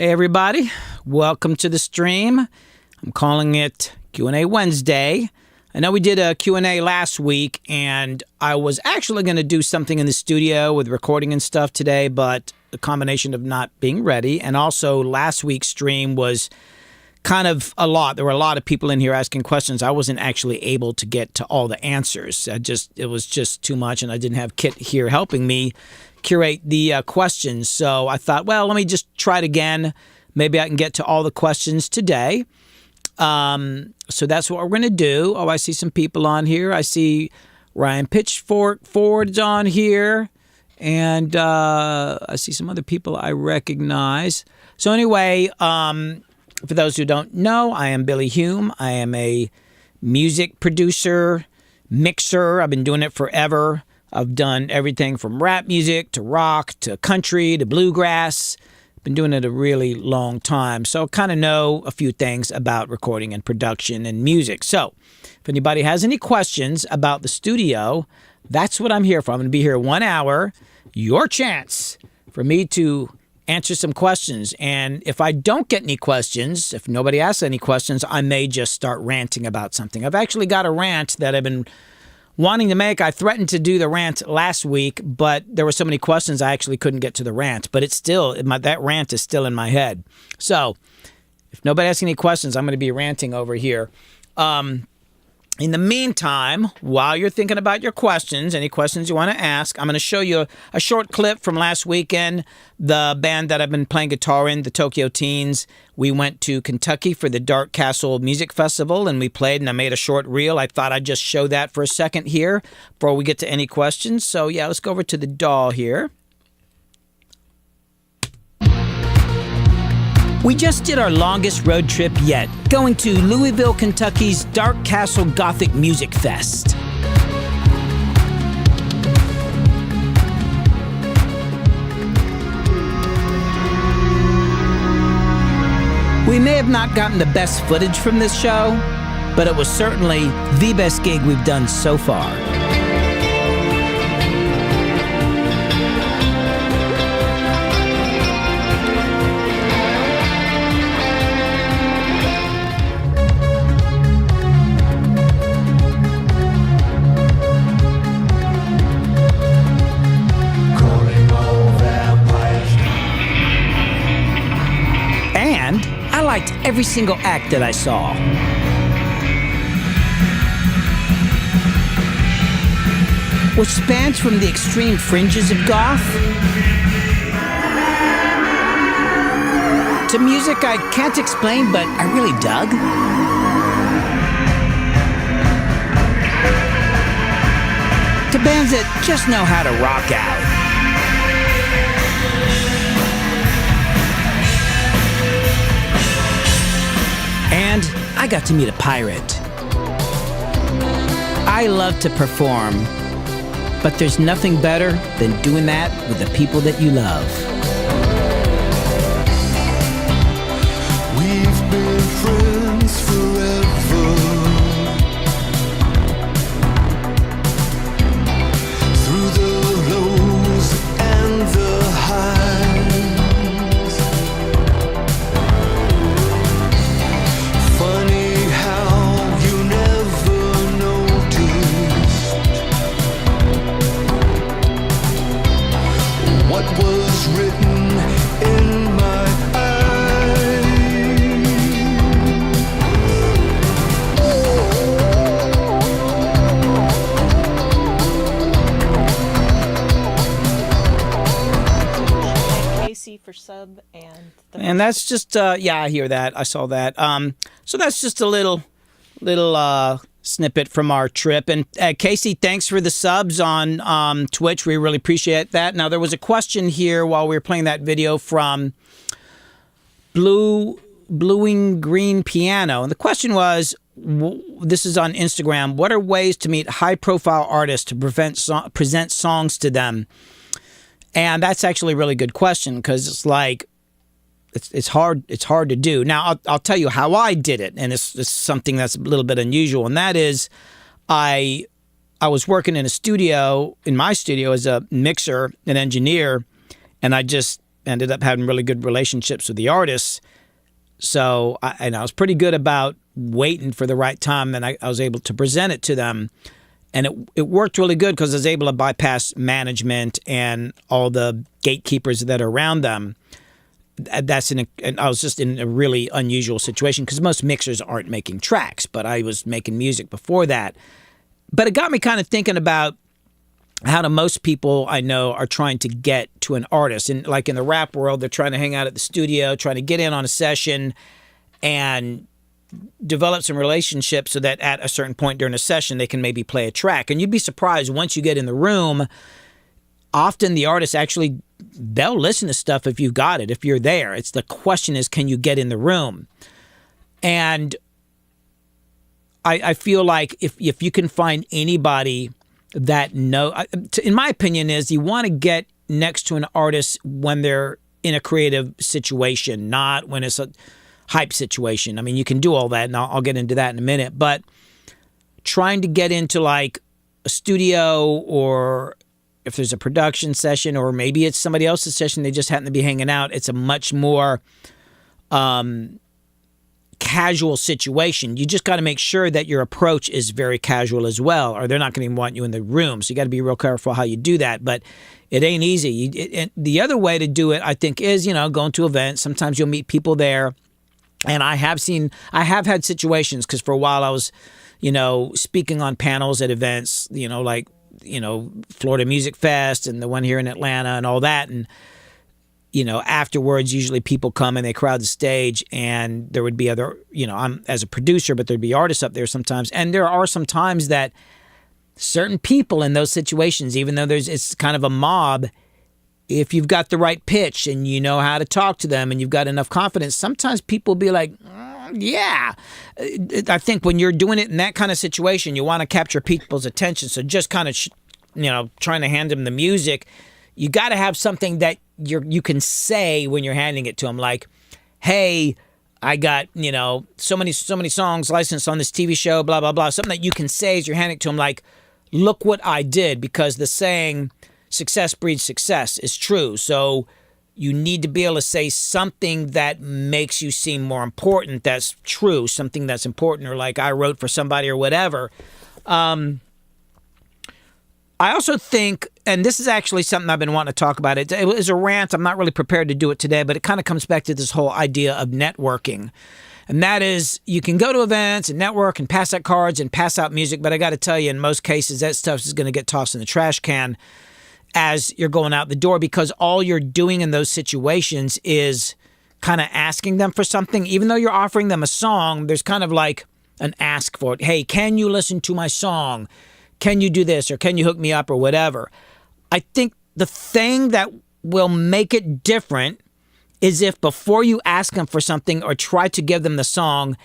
Hey everybody, welcome to the stream. I'm calling it Q&A Wednesday. I know we did a Q&A last week, and I was actually going to do something in the studio with recording and stuff today, but a combination of not being ready, and also last week's stream was kind of a lot. There were a lot of people in here asking questions. I wasn't actually able to get to all the answers. It was just too much, and I didn't have Kit here helping me curate the questions. So I thought, well, let me just try it again. Maybe I can get to all the questions today. So that's what we're going to do. Oh, I see some people on here. I see Ryan Pitchfork Ford's on here. And I see some other people I recognize. So anyway, for those who don't know, I am Billy Hume. I am a music producer, mixer. I've been doing it forever. I've done everything from rap music to rock to country to bluegrass. Been doing it a really long time, so I kind of know a few things about recording and production and music. So if anybody has any questions about the studio, that's what I'm here for. I'm going to be here 1 hour. Your chance for me to answer some questions. And if I don't get any questions, if nobody asks any questions, I may just start ranting about something. I've actually got a rant that I've been wanting to make. I threatened to do the rant last week, but there were so many questions I actually couldn't get to the rant. But it's still, that rant is still in my head. So if nobody asks any questions, I'm going to be ranting over here. In the meantime, while you're thinking about your questions, any questions you want to ask, I'm going to show you a short clip from last weekend. The band that I've been playing guitar in, the Tokyo Teens, we went to Kentucky for the Dark Castle Music Festival, and we played, and I made a short reel. I thought I'd just show that for a second here before we get to any questions. So yeah, let's go over to the DAW here. We just did our longest road trip yet, going to Louisville, Kentucky's Dark Castle Gothic Music Fest. We may have not gotten the best footage from this show, but it was certainly the best gig we've done so far. I liked every single act that I saw. Which spans from the extreme fringes of goth to music I can't explain, but I really dug. To bands that just know how to rock out. And I got to meet a pirate. I love to perform, but there's nothing better than doing that with the people that you love. We've been friends forever. Through the lows and the highs. Funny how you never noticed what was written in my eyes. Casey for sub And that's just, yeah, I hear that. I saw that. So that's just a little snippet from our trip. And Casey, thanks for the subs on Twitch. We really appreciate that. Now, there was a question here while we were playing that video from Bluing Green Piano. And the question was, this is on Instagram, what are ways to meet high-profile artists to present songs to them? And that's actually a really good question, because it's like, it's hard to do. Now, I'll tell you how I did it, and it's something that's a little bit unusual, and that is I was working in my studio as a mixer and engineer, and I just ended up having really good relationships with the artists. So I was pretty good about waiting for the right time, and I was able to present it to them. And it worked really good because I was able to bypass management and all the gatekeepers that are around them. And I was just in a really unusual situation because most mixers aren't making tracks, but I was making music before that. But it got me kind of thinking about how most people I know are trying to get to an artist. And like in the rap world, they're trying to hang out at the studio, trying to get in on a session and develop some relationships so that at a certain point during a session, they can maybe play a track. And you'd be surprised once you get in the room, often the artists actually, they'll listen to stuff if you've got it, if you're there. It's the question is, can you get in the room? And I feel like if you can find anybody that in my opinion is you want to get next to an artist when they're in a creative situation, not when it's a hype situation. I mean, you can do all that, and I'll get into that in a minute, but trying to get into like a studio, or if there's a production session, or maybe it's somebody else's session, they just happen to be hanging out, it's a much more casual situation. You just got to make sure that your approach is very casual as well, or they're not going to want you in the room. So you got to be real careful how you do that, but it ain't easy. The other way to do it, I think, is, going to events. Sometimes you'll meet people there. And I have had situations, because for a while I was, speaking on panels at events, like, Florida Music Fest and the one here in Atlanta and all that. And, afterwards, usually people come and they crowd the stage, and there would be other, I'm as a producer, but there'd be artists up there sometimes. And there are some times that certain people in those situations, even though it's kind of a mob, if you've got the right pitch and you know how to talk to them and you've got enough confidence, sometimes people be like, yeah. I think when you're doing it in that kind of situation, you want to capture people's attention. So just kind of, trying to hand them the music, you got to have something that you can say when you're handing it to them, like, hey, I got, so many songs licensed on this TV show, blah, blah, blah. Something that you can say as you're handing it to them, like, look what I did, because the saying, success breeds success, is true. So you need to be able to say something that makes you seem more important. That's true. Something that's important, or like I wrote for somebody or whatever. I also think, and this is actually something I've been wanting to talk about. It was a rant. I'm not really prepared to do it today, but it kind of comes back to this whole idea of networking. And that is, you can go to events and network and pass out cards and pass out music, but I got to tell you, in most cases, that stuff is going to get tossed in the trash can as you're going out the door, because all you're doing in those situations is kind of asking them for something. Even though you're offering them a song, there's kind of like an ask for it. Hey, can you listen to my song? Can you do this? Or can you hook me up, or whatever? I think the thing that will make it different is if before you ask them for something or try to give them the song,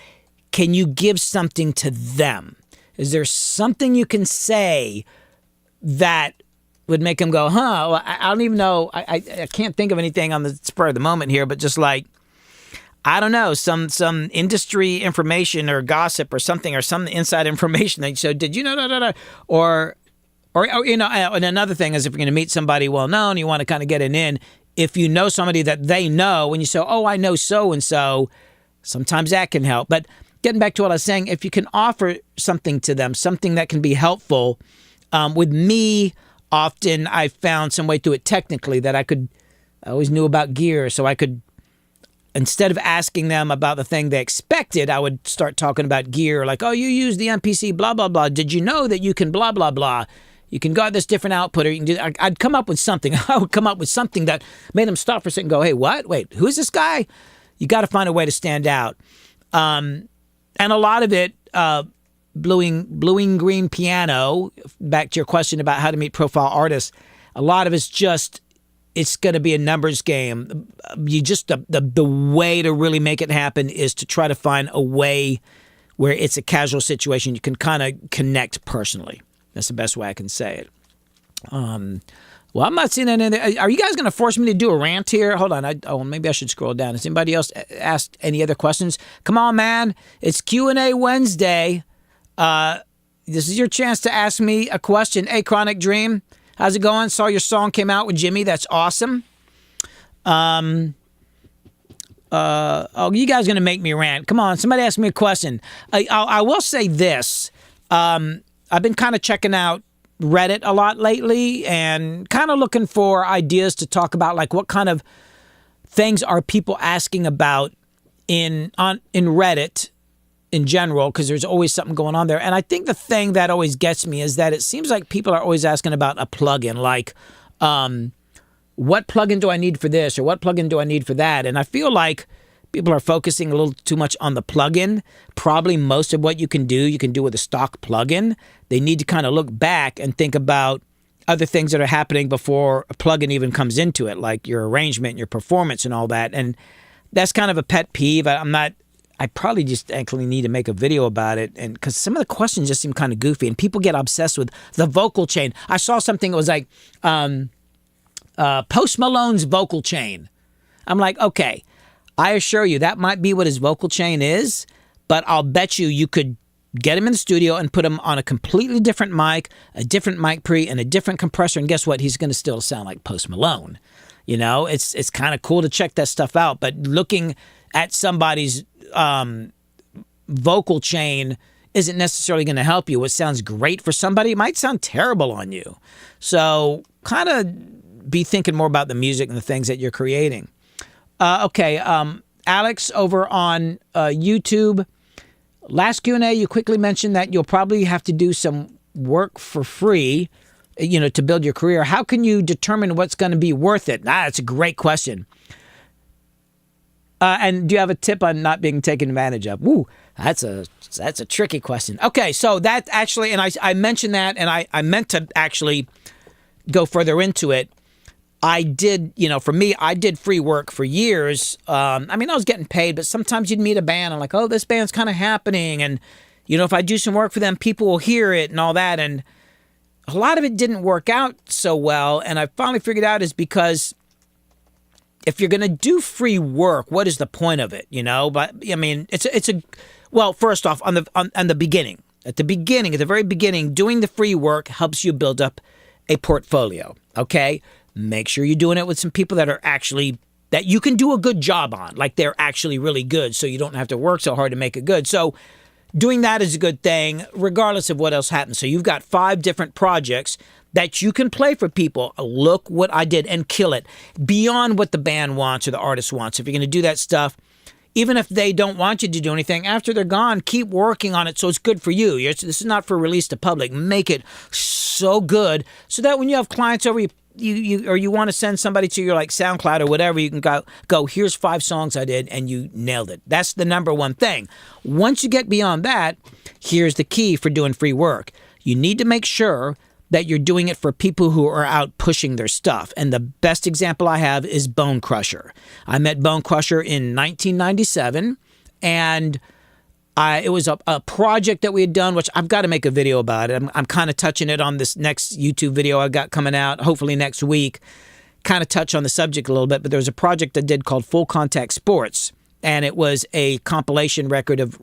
can you give something to them? Is there something you can say that would make them go, well, I don't even know. I can't think of anything on the spur of the moment here, but just like, I don't know, some industry information or gossip or something, or some inside information that you so did you know, or and another thing is, if you're going to meet somebody well known, you want to kind of get it in. If you know somebody that they know, and you say, oh, I know so and so, sometimes that can help. But getting back to what I was saying, if you can offer something to them, something that can be helpful, with me. Often I found some way to it technically that I always knew about gear, so I could, instead of asking them about the thing they expected, I would start talking about gear, like, oh, you use the MPC, blah, blah, blah. Did you know that you can blah, blah, blah? You can go at this different output, or you can do, I'd come up with something. I would come up with something that made them stop for a second and go, hey, what? Wait, who's this guy? You got to find a way to stand out. And a lot of it, bluing green piano, back to your question about how to meet profile artists, a lot of it's just, it's going to be a numbers game. You just, the way to really make it happen is to try to find a way where it's a casual situation. You can kind of connect personally. That's the best way I can say it. Well, I'm not seeing any. Are you guys going to force me to do a rant here? Hold on. Maybe I should scroll down. Has anybody else asked any other questions? Come on, man. It's Q&A Wednesday. This is your chance to ask me a question. Hey, Chronic Dream, how's it going? Saw your song came out with Jimmy. That's awesome. Oh, you guys are going to make me rant. Come on, somebody ask me a question. I will say this. I've been kind of checking out Reddit a lot lately and kind of looking for ideas to talk about, like what kind of things are people asking about in Reddit in general, because there's always something going on there. And I think the thing that always gets me is that it seems like people are always asking about a plugin, like what plugin do I need for this or what plugin do I need for that? And I feel like people are focusing a little too much on the plugin. Probably most of what you can do with a stock plugin. They need to kind of look back and think about other things that are happening before a plugin even comes into it, like your arrangement, your performance, and all that. And that's kind of a pet peeve. I probably just actually need to make a video about it, and because some of the questions just seem kind of goofy, and people get obsessed with the vocal chain. I saw something that was like Post Malone's vocal chain. I'm like, okay, I assure you that might be what his vocal chain is, but I'll bet you could get him in the studio and put him on a completely different mic, a different mic pre, and a different compressor, and guess what? He's going to still sound like Post Malone. You know, it's kind of cool to check that stuff out, but looking at somebody's vocal chain isn't necessarily going to help you. What sounds great for somebody might sound terrible on you. So kind of be thinking more about the music and the things that you're creating. Okay, Alex over on YouTube. Last Q&A, you quickly mentioned that you'll probably have to do some work for free, to build your career. How can you determine what's going to be worth it? That's a great question. And do you have a tip on not being taken advantage of? Woo, that's a tricky question. Okay, so that actually, and I mentioned that, and I meant to actually go further into it. I did, for me, I did free work for years. I was getting paid, but sometimes you'd meet a band and like, oh, this band's kind of happening. And, if I do some work for them, people will hear it and all that. And a lot of it didn't work out so well. And I finally figured out is because if you're going to do free work, what is the point of it? But well, first off, on the beginning, at the very beginning, doing the free work helps you build up a portfolio. Okay. Make sure you're doing it with some people that are actually, that you can do a good job on, like they're actually really good, so you don't have to work so hard to make it good. So doing that is a good thing, regardless of what else happens. So you've got 5 different projects that you can play for people. Look what I did, and kill it beyond what the band wants or the artist wants. If you're going to do that stuff, even if they don't want you to do anything, after they're gone, keep working on it so it's good for you. This is not for release to public. Make it so good so that when you have clients over, you want to send somebody to your like SoundCloud or whatever, you can go, here's 5 songs I did and you nailed it. That's the number one thing. Once you get beyond that, here's the key for doing free work. You need to make sure that you're doing it for people who are out pushing their stuff. And the best example I have is Bone Crusher. I met Bone Crusher in 1997, and it was a project that we had done, which I've got to make a video about it. I'm kind of touching it on this next YouTube video I got coming out, hopefully next week. Kind of touch on the subject a little bit, but there was a project I did called Full Contact Sports, and it was a compilation record of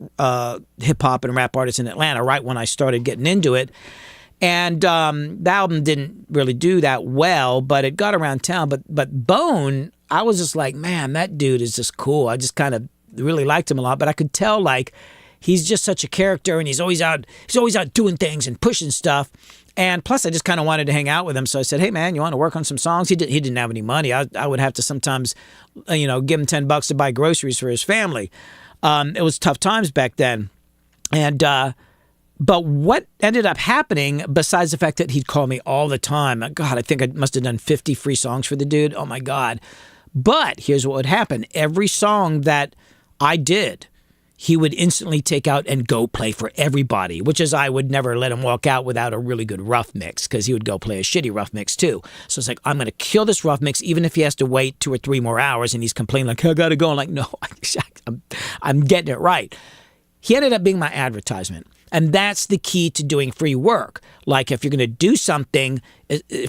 hip-hop and rap artists in Atlanta right when I started getting into it. And the album didn't really do that well, but it got around town. But Bone, I was just like, man, that dude is just cool. I just kind of really liked him a lot, but I could tell like he's just such a character, and he's always out doing things and pushing stuff. And plus, I just kind of wanted to hang out with him, so I said, "Hey, man, you want to work on some songs?" He didn't have any money. I would have to sometimes, give him $10 to buy groceries for his family. It was tough times back then, and but what ended up happening, besides the fact that he'd call me all the time, God, I think I must have done 50 free songs for the dude. Oh my God! But here's what would happen: every song that I did, he would instantly take out and go play for everybody, which is I would never let him walk out without a really good rough mix, because he would go play a shitty rough mix too. So it's like, I'm going to kill this rough mix, even if he has to wait 2 or 3 more hours, and he's complaining like, I got to go. I'm like, no, I'm getting it right. He ended up being my advertisement. And that's the key to doing free work. Like if you're going to do something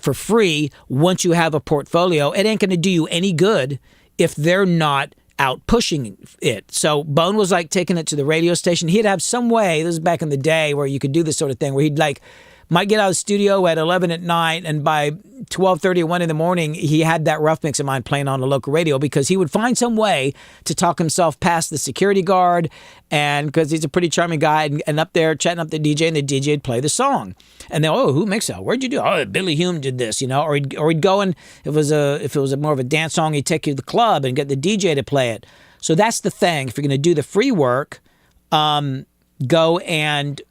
for free, once you have a portfolio, it ain't going to do you any good if they're not out pushing it. So Bone was like taking it to the radio station. He'd have some way, this is back in the day, where you could do this sort of thing, where he'd like might get out of the studio at 11 at night, and by 12:30 or 1 in the morning, he had that rough mix of mine playing on the local radio because he would find some way to talk himself past the security guard, and because he's a pretty charming guy, and up there chatting up the DJ, and the DJ would play the song. And then, oh, who mixed that? Where'd you do? Oh, Billy Hume did this, or he'd go and if it was more of a dance song, he'd take you to the club and get the DJ to play it. So that's the thing. If you're going to do the free work, go and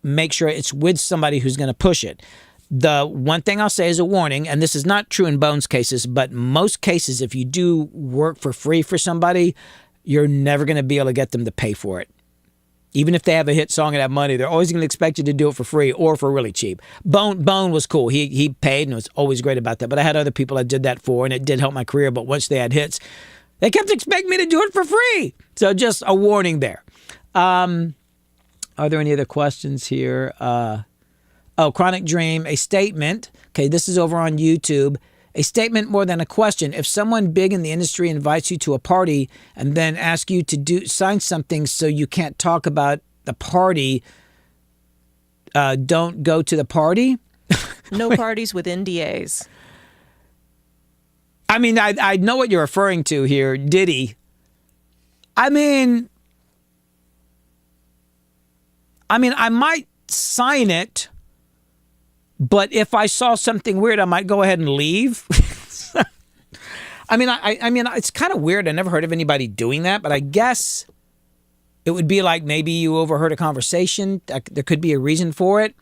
make sure it's with somebody who's going to push it. The one thing I'll say as a warning, and this is not true in Bones cases, but most cases, if you do work for free for somebody, you're never going to be able to get them to pay for it. Even if they have a hit song and have money, they're always going to expect you to do it for free or for really cheap. Bone was cool. He paid and was always great about that. But I had other people I did that for, and it did help my career. But once they had hits, they kept expecting me to do it for free. So just a warning there. Are there any other questions here? Chronic Dream, a statement. Okay, this is over on YouTube. A statement more than a question. If someone big in the industry invites you to a party and then asks you to sign something so you can't talk about the party, don't go to the party? No parties with NDAs. I mean, I know what you're referring to here, Diddy. I mean, I might sign it, but if I saw something weird, I might go ahead and leave. I mean, it's kind of weird. I never heard of anybody doing that, but I guess it would be like maybe you overheard a conversation. There could be a reason for it.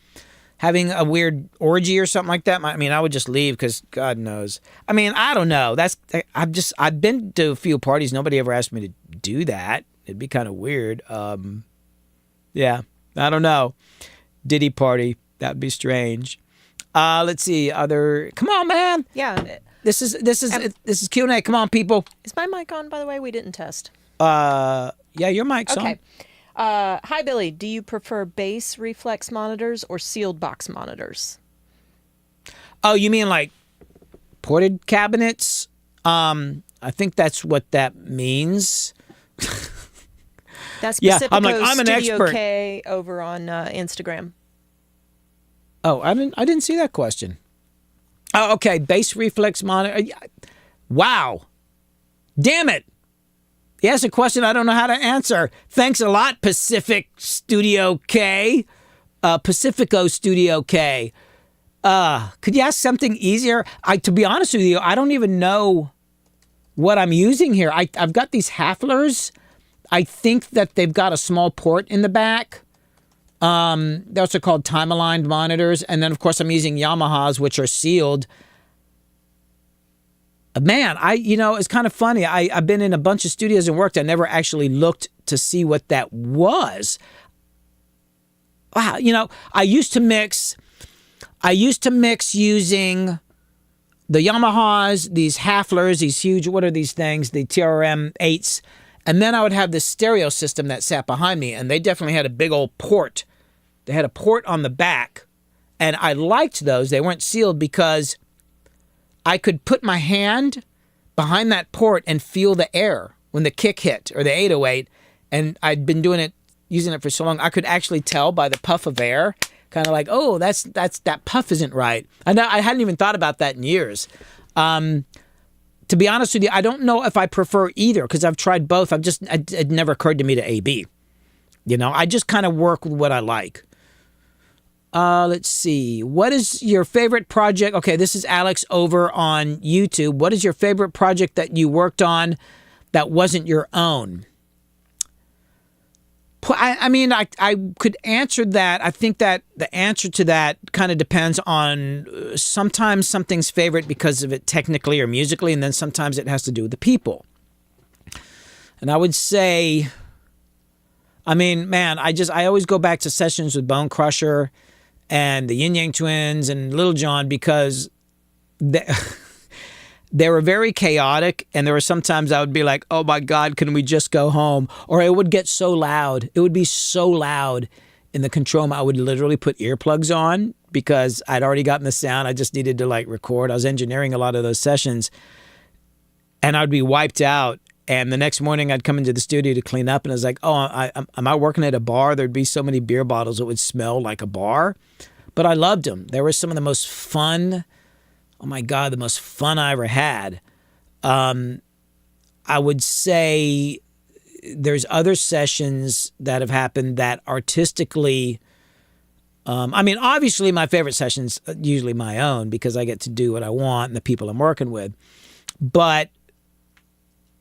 Having a weird orgy or something like that. I would just leave because God knows. I don't know. I've been to a few parties. Nobody ever asked me to do that. It'd be kind of weird. Yeah, I don't know. Diddy party. That'd be strange. Let's see. Come on, man. Yeah. This is Q&A. Come on, people. Is my mic on, by the way? We didn't test. Yeah, your mic's on. Okay. Hi, Billy. Do you prefer bass reflex monitors or sealed box monitors? Oh, you mean like ported cabinets? I think that's what that means. That's yeah, Pacifico I'm an Studio expert. K over on Instagram. Oh, I didn't see that question. Oh, okay. Bass reflex monitor. Wow. Damn it. He asked a question I don't know how to answer. Thanks a lot, Pacifico Studio K. Could you ask something easier? To be honest with you, I don't even know what I'm using here. I've got these Haflers. I think that they've got a small port in the back. They're also called time-aligned monitors. And then, of course, I'm using Yamahas, which are sealed. Man, it's kind of funny. I've been in a bunch of studios and worked. I never actually looked to see what that was. Wow, I used to mix using the Yamahas, these Haflers, these huge, what are these things? The TRM 8s. And then I would have this stereo system that sat behind me, and they definitely had a big old port. They had a port on the back, and I liked those. They weren't sealed because I could put my hand behind that port and feel the air when the kick hit, or the 808, and I'd been using it for so long, I could actually tell by the puff of air, kind of like, oh, that puff isn't right. I hadn't even thought about that in years. To be honest with you, I don't know if I prefer either because I've tried both. It never occurred to me to A/B. I just kind of work with what I like. Let's see. What is your favorite project? Okay, this is Alex over on YouTube. What is your favorite project that you worked on that wasn't your own? I could answer that. I think that the answer to that kind of depends on sometimes something's favorite because of it technically or musically, and then sometimes it has to do with the people. And I would say, I always go back to sessions with Bone Crusher and the Yin Yang Twins and Little John because they were very chaotic, and there were sometimes I would be like, oh my God, can we just go home? Or it would get so loud. It would be so loud in the control room. I would literally put earplugs on because I'd already gotten the sound. I just needed to record. I was engineering a lot of those sessions, and I'd be wiped out. And the next morning I'd come into the studio to clean up, and I was like, oh, am I working at a bar? There'd be so many beer bottles it would smell like a bar. but I loved them. They were some of the most fun. Oh my God, the most fun I ever had. I would say there's other sessions that have happened that artistically, obviously my favorite sessions are usually my own because I get to do what I want and the people I'm working with. But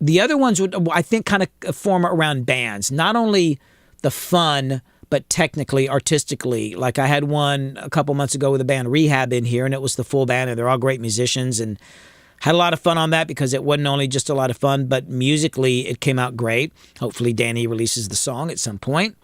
the other ones would, I think, kind of form around bands. Not only the fun, but technically, artistically. Like I had one a couple months ago with the band Rehab in here, and it was the full band, and they're all great musicians, and had a lot of fun on that because it wasn't only just a lot of fun, but musically it came out great. Hopefully Danny releases the song at some point.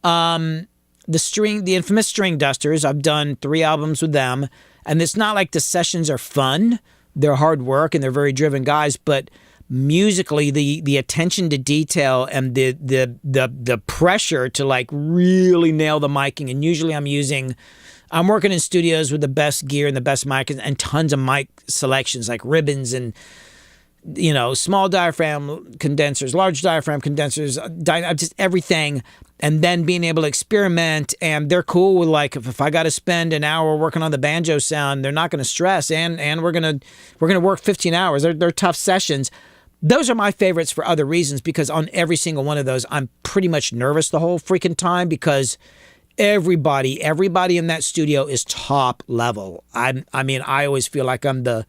The infamous String Dusters, I've done 3 albums with them, and it's not like the sessions are fun. They're hard work and they're very driven guys, but musically the attention to detail and the pressure to like really nail the miking, and usually I'm working in studios with the best gear and the best mic and tons of mic selections like ribbons and, you know, small diaphragm condensers, large diaphragm condensers, just everything. And then being able to experiment, and they're cool with like, if I got to spend an hour working on the banjo sound, they're not going to stress, and we're going to work 15 hours. They're tough sessions. Those are my favorites for other reasons, because on every single one of those, I'm pretty much nervous the whole freaking time because everybody in that studio is top level. I always feel like I'm the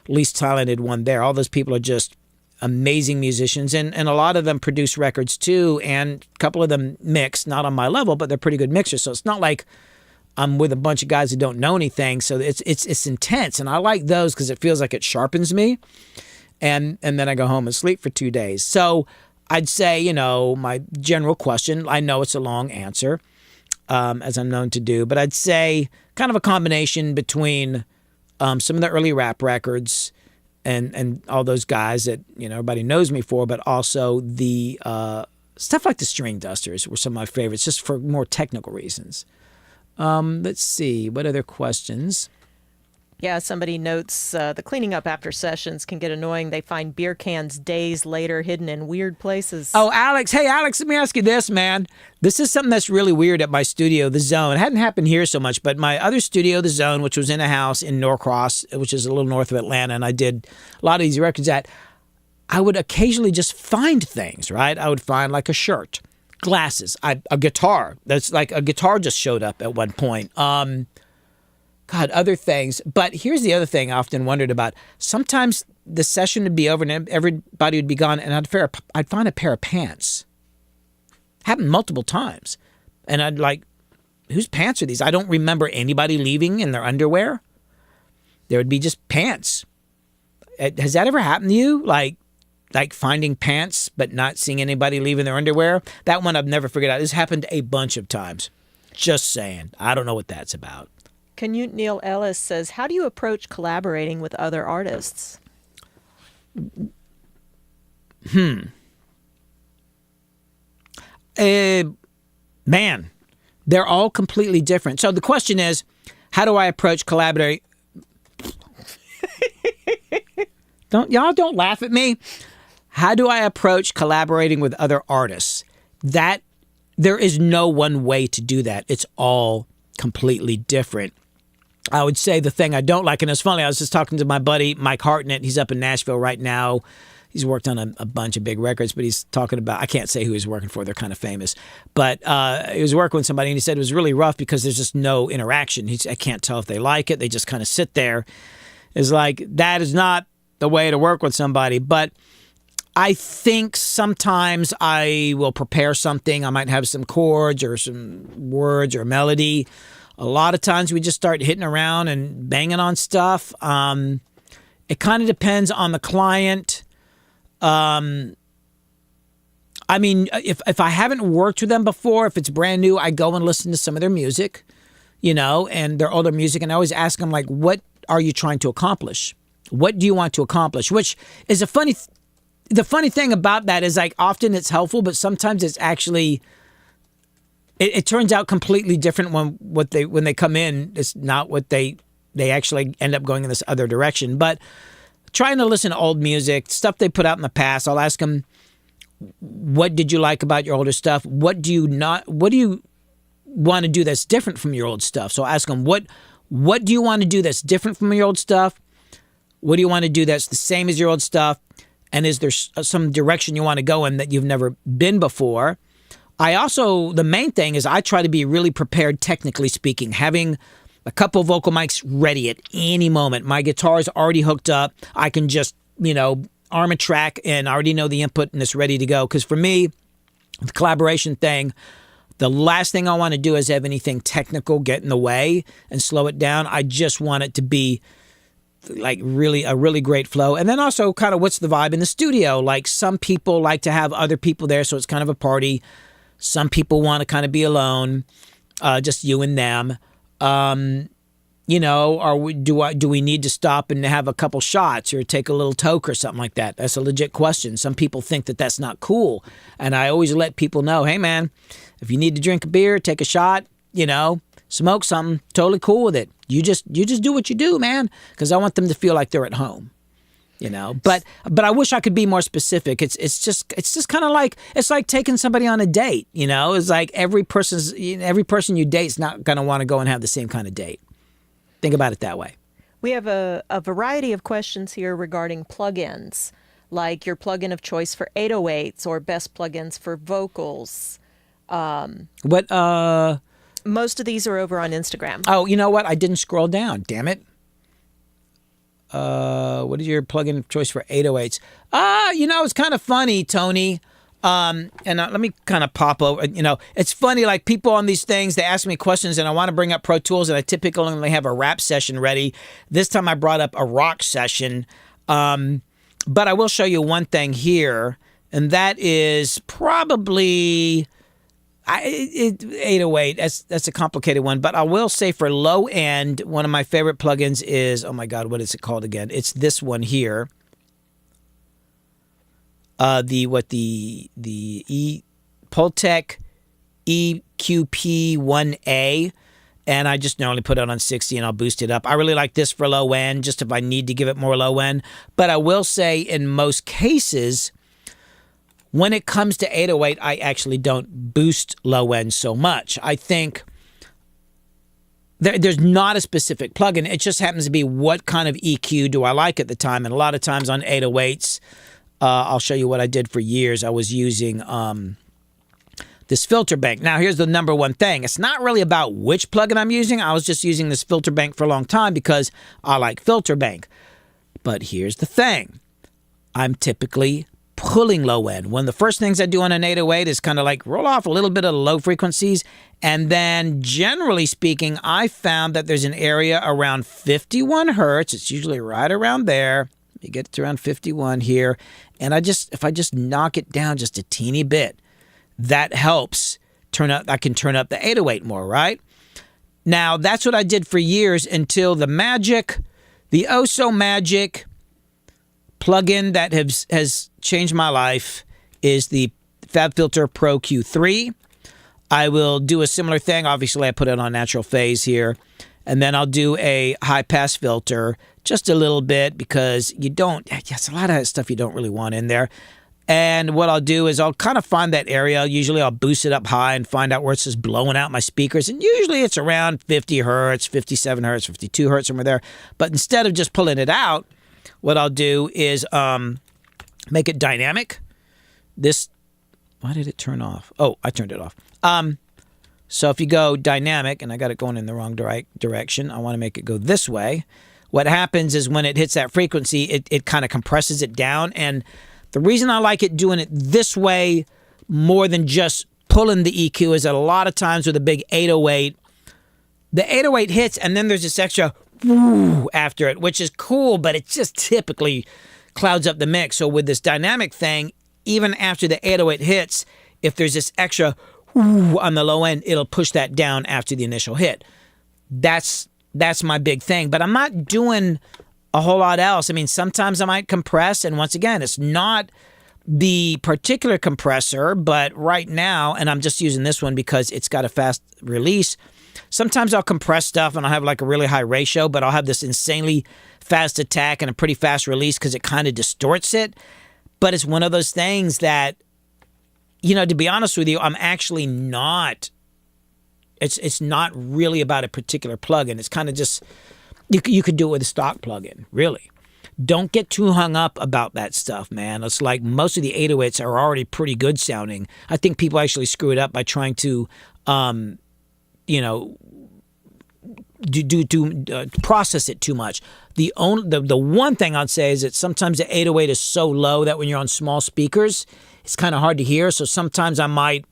least talented one there. All those people are just amazing musicians, and a lot of them produce records too, and a couple of them mix, not on my level, but they're pretty good mixers. So it's not like I'm with a bunch of guys who don't know anything. So it's intense, and I like those because it feels like it sharpens me. And then I go home and sleep for 2 days. So I'd say, you know, my general question, I know it's a long answer, as I'm known to do, but I'd say kind of a combination between some of the early rap records and all those guys that, you know, everybody knows me for, but also the stuff like the String Dusters were some of my favorites, just for more technical reasons. Let's see, what other questions? Yeah, somebody notes the cleaning up after sessions can get annoying. They find beer cans days later hidden in weird places. Oh, Alex. Hey, Alex, let me ask you this, man. This is something that's really weird at my studio, The Zone. It hadn't happened here so much, but my other studio, The Zone, which was in a house in Norcross, which is a little north of Atlanta, and I did a lot of these records at, I would occasionally just find things, right? I would find like a shirt, glasses, a guitar. That's like a guitar just showed up at one point. God, other things. But here's the other thing I often wondered about. Sometimes the session would be over and everybody would be gone, and I'd find a pair of pants. Happened multiple times. And I'd like, whose pants are these? I don't remember anybody leaving in their underwear. There would be just pants. Has that ever happened to you? Like finding pants but not seeing anybody leaving their underwear? That one I've never figured out. This happened a bunch of times. Just saying. I don't know what that's about. Canute Neil Ellis says, how do you approach collaborating with other artists? Man, they're all completely different. So the question is, how do I approach collaborating? Don't laugh at me. How do I approach collaborating with other artists? That there is no one way to do that. It's all completely different. I would say the thing I don't like, and it's funny, I was just talking to my buddy Mike Hartnett. He's up in Nashville right now. He's worked on a bunch of big records, but he's talking about, I can't say who he's working for. They're kind of famous. But he was working with somebody, and he said it was really rough because there's just no interaction. I can't tell if they like it. They just kind of sit there. It's like, that is not the way to work with somebody. But I think sometimes I will prepare something. I might have some chords or some words or melody. A lot of times we just start hitting around and banging on stuff. It kind of depends on the client. I mean, if I haven't worked with them before, if it's brand new, I go and listen to some of their music, you know, and their older music. And I always ask them, like, what are you trying to accomplish? What do you want to accomplish? Which is the funny thing about that is, like, often it's helpful, but sometimes it's actually, it turns out completely different when they come in. It's not what they actually end up going in this other direction. But trying to listen to old music, stuff they put out in the past, I'll ask them, what did you like about your older stuff? What do you want to do that's different from your old stuff? So ask them, what do you want to do that's different from your old stuff? What do you want to do that's the same as your old stuff? And is there some direction you want to go in that you've never been before? The main thing is I try to be really prepared, technically speaking, having a couple vocal mics ready at any moment. My guitar is already hooked up. I can just, arm a track and I already know the input and it's ready to go. Because for me, the collaboration thing, the last thing I want to do is have anything technical get in the way and slow it down. I just want it to be like really a really great flow. And then also kind of what's the vibe in the studio? Like some people like to have other people there, so it's kind of a party. Some people want to kind of be alone, just you and them. Do we need to stop and have a couple shots or take a little toke or something like that? That's a legit question. Some people think that that's not cool. And I always let people know, hey man, if you need to drink a beer, take a shot, smoke something, totally cool with it. You just do what you do, man, because I want them to feel like they're at home. But I wish I could be more specific. It's just kind of like, it's like taking somebody on a date. It's like every person you date's not going to want to go and have the same kind of date. Think about it that way. We have a variety of questions here regarding plugins, like your plugin of choice for 808s or best plugins for vocals. Most of these are over on Instagram. Oh, you know what? I didn't scroll down. Damn it. What is your plugin of choice for 808s? It's kind of funny, Tony. Let me kind of pop over. It's funny, like people on these things, they ask me questions and I want to bring up Pro Tools and I typically only have a rap session ready. This time I brought up a rock session. But I will show you one thing here, and that is probably 808. That's a complicated one, but I will say for low end, one of my favorite plugins is, oh my God, what is it called again? It's this one here. The Pultec EQP1A, and I just normally put it on 60 and I'll boost it up. I really like this for low end, just if I need to give it more low end. But I will say in most cases, when it comes to 808, I actually don't boost low end so much. I think there's not a specific plugin. It just happens to be what kind of EQ do I like at the time. And a lot of times on 808s, I'll show you what I did for years. I was using this filter bank. Now, here's the number one thing. It's not really about which plugin I'm using. I was just using this filter bank for a long time because I like filter bank. But here's the thing. I'm typically pulling low end. One of the first things I do on an 808 is kind of like roll off a little bit of the low frequencies. And then generally speaking, I found that there's an area around 51 hertz. It's usually right around there. You get to around 51 here. And if I just knock it down just a teeny bit, that helps I can turn up the 808 more, right? Now, that's what I did for years until the oh so magic plugin that has changed my life is the FabFilter Pro Q3. I will do a similar thing. Obviously, I put it on natural phase here. And then I'll do a high-pass filter just a little bit because it's a lot of stuff you don't really want in there. And what I'll do is I'll kind of find that area. Usually I'll boost it up high and find out where it's just blowing out my speakers. And usually it's around 50 hertz, 57 hertz, 52 hertz, somewhere there. But instead of just pulling it out, what I'll do is make it dynamic. Why did it turn off? Oh, I turned it off. So if you go dynamic, and I got it going in the wrong direction, I want to make it go this way. What happens is when it hits that frequency, it kind of compresses it down. And the reason I like it doing it this way more than just pulling the EQ is that a lot of times with a big 808, the 808 hits and then there's this extra woo after it, which is cool, but it just typically clouds up the mix. So with this dynamic thing, even after the 808 hits, if there's this extra woo on the low end, it'll push that down after the initial hit. That's my big thing. But I'm not doing a whole lot else. I mean, sometimes I might compress, and once again, it's not the particular compressor, but right now, and I'm just using this one because it's got a fast release. Sometimes I'll compress stuff and I'll have like a really high ratio, but I'll have this insanely fast attack and a pretty fast release because it kind of distorts it. But it's one of those things that, to be honest with you, I'm actually not It's not really about a particular plugin. It's kind of just you could do it with a stock plugin, really. Don't get too hung up about that stuff, man. It's like most of the 808s are already pretty good sounding. I think people actually screw it up by trying to, process it too much. The one thing I'd say is that sometimes the 808 is so low that when you're on small speakers, it's kind of hard to hear. So sometimes I might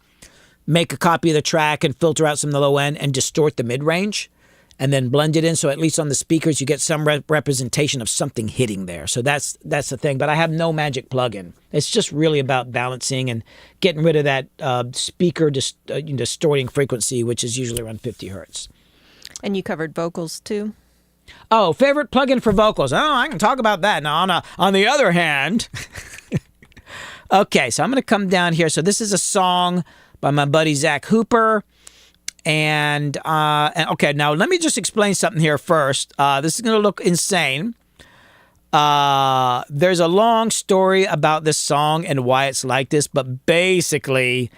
make a copy of the track and filter out some of the low end and distort the mid-range and then blend it in, so at least on the speakers you get some representation of something hitting there. So that's the thing. But I have no magic plugin. It's just really about balancing and getting rid of that speaker distorting frequency, which is usually around 50 hertz. And you covered vocals too? Oh, favorite plugin for vocals. Oh, I can talk about that. Now, on the other hand, okay, so I'm going to come down here. So this is a song by my buddy Zach Hooper. And okay, now let me just explain something here first. This is going to look insane. There's a long story about this song and why it's like this, but basically,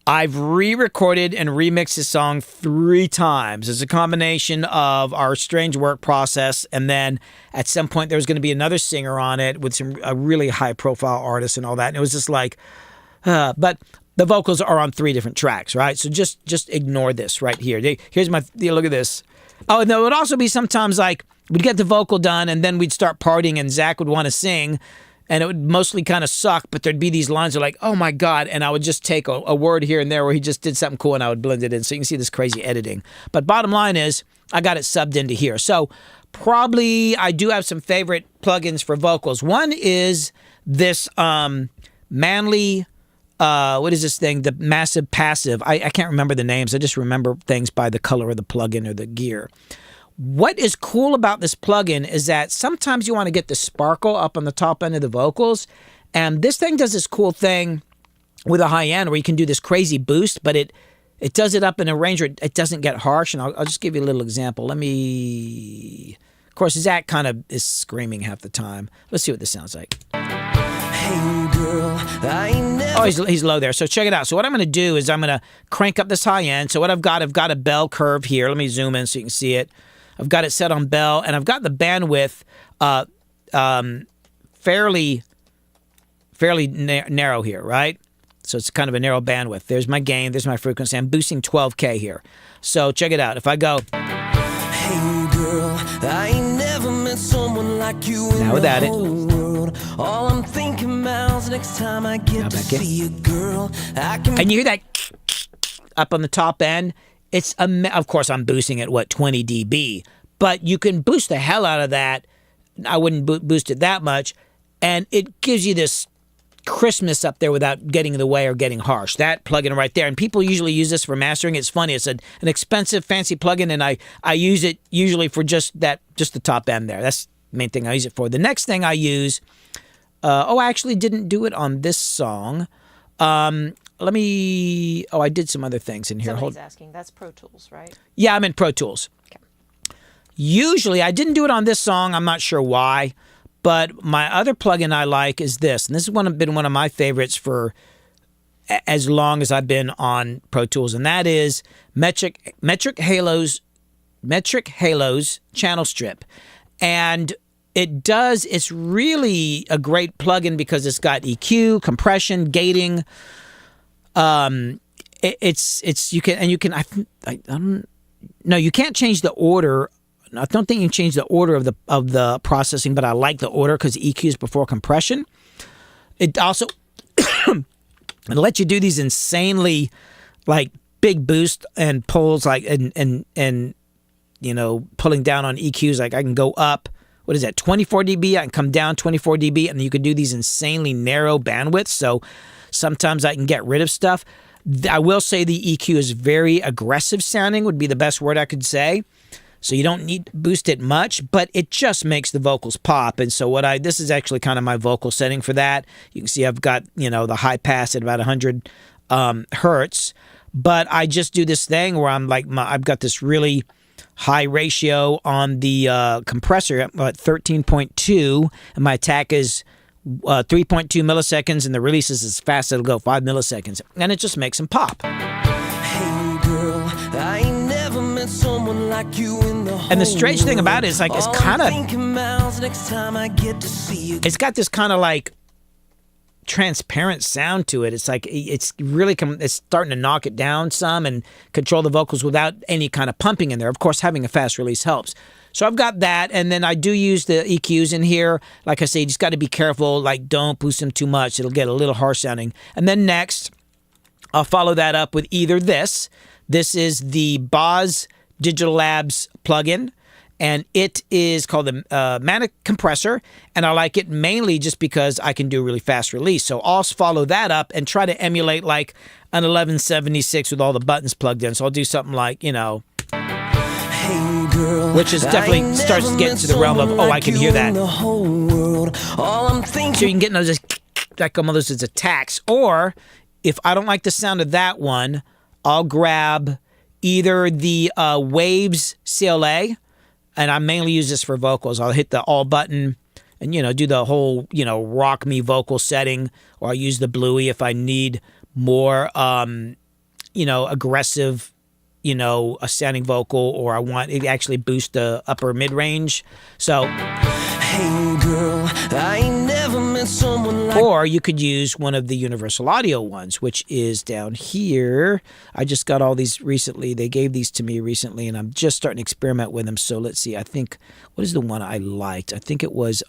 I've re-recorded and remixed this song 3 times. It's a combination of our strange work process, and then at some point there was going to be another singer on it with a really high-profile artist and all that. And it was just like, but the vocals are on 3 different tracks, right? So just ignore this right here. Here's my look at this. Oh, and there would also be sometimes like we'd get the vocal done, and then we'd start partying, and Zach would want to sing. And it would mostly kind of suck, but there'd be these lines that are like, oh my God. And I would just take a word here and there where he just did something cool and I would blend it in. So you can see this crazy editing. But bottom line is, I got it subbed into here. So probably I do have some favorite plugins for vocals. One is this Manly, what is this thing? The Massive Passive. I can't remember the names. I just remember things by the color of the plugin or the gear. What is cool about this plugin is that sometimes you want to get the sparkle up on the top end of the vocals, and this thing does this cool thing with a high end where you can do this crazy boost, but it does it up in a range where it doesn't get harsh, and I'll just give you a little example. Of course, Zach kind of is screaming half the time. Let's see what this sounds like. Hey girl, I ain't never... Oh, he's low there. So check it out. So what I'm going to do is I'm going to crank up this high end. So what I've got a bell curve here. Let me zoom in so you can see it. I've got it set on bell, and I've got the bandwidth fairly narrow here, right? So it's kind of a narrow bandwidth. There's my gain. There's my frequency. I'm boosting 12K here. So check it out. If I go... Hey girl, I ain't never met someone like you in Now without the it. whole world. All I'm thinking about is next time I get to see a girl, I can... And you hear that up on the top end? It's of course I'm boosting at 20 dB, but you can boost the hell out of that. I wouldn't boost it that much, and it gives you this crispness up there without getting in the way or getting harsh. That plugin right there, and people usually use this for mastering. It's funny. It's an expensive, fancy plugin, and I use it usually for just the top end there. That's the main thing I use it for. The next thing I use, I actually didn't do it on this song. I did some other things in here. Somebody's asking. That's Pro Tools, right? Yeah, I'm in Pro Tools. Okay. Usually, I didn't do it on this song. I'm not sure why. But my other plugin I like is this. And this has been one of my favorites for as long as I've been on Pro Tools. And that is Metric Halos Channel Strip. And it's really a great plugin because it's got EQ, compression, gating. You can't change the order. I don't think you can change the order of the processing, but I like the order because EQ is before compression. It also it lets you do these insanely like big boost and pulls like and pulling down on EQs. Like I can go up, what is that, 24 dB? I can come down 24 dB, and you can do these insanely narrow bandwidths. So sometimes I can get rid of stuff. I will say the EQ is very aggressive sounding, would be the best word I could say. So you don't need to boost it much, but it just makes the vocals pop. And so this is actually kind of my vocal setting for that. You can see I've got, the high pass at about 100 hertz, but I just do this thing where I'm like, I've got this really high ratio on the compressor at 13.2, and my attack is 3.2 milliseconds, and the release is as fast as it'll go, 5 milliseconds. And it just makes them pop. Hey girl, I someone like you in the And the strange thing about it is like it's kind of, it's got this kind of like transparent sound to it. It's like it's really it's starting to knock it down some and control the vocals without any kind of pumping in there. Of course, having a fast release helps. So I've got that, and then I do use the EQs in here. Like I say, you just got to be careful. Like, don't boost them too much. It'll get a little harsh sounding. And then next, I'll follow that up with either this. This is the Boz Digital Labs plugin, and it is called the Manic Compressor, and I like it mainly just because I can do a really fast release. So I'll follow that up and try to emulate like an 1176 with all the buttons plugged in. So I'll do something like, you know, Hey girl, which is definitely starts to get into the realm of, oh, I can hear that. So you can get those like those as attacks. Or if I don't like the sound of that one, I'll grab either the Waves CLA, and I mainly use this for vocals. I'll hit the all button and, you know, do the whole, you know, rock me vocal setting, or I'll use the Bluey if I need more, you know, aggressive, you know, a sounding vocal, or I want it to actually boost the upper mid-range. So, hey girl, I ain't never met someone like. Or you could use one of the Universal Audio ones, which is down here. I just got all these recently. They gave these to me recently, and I'm just starting to experiment with them. So let's see. I think, what is the one I liked? I think it was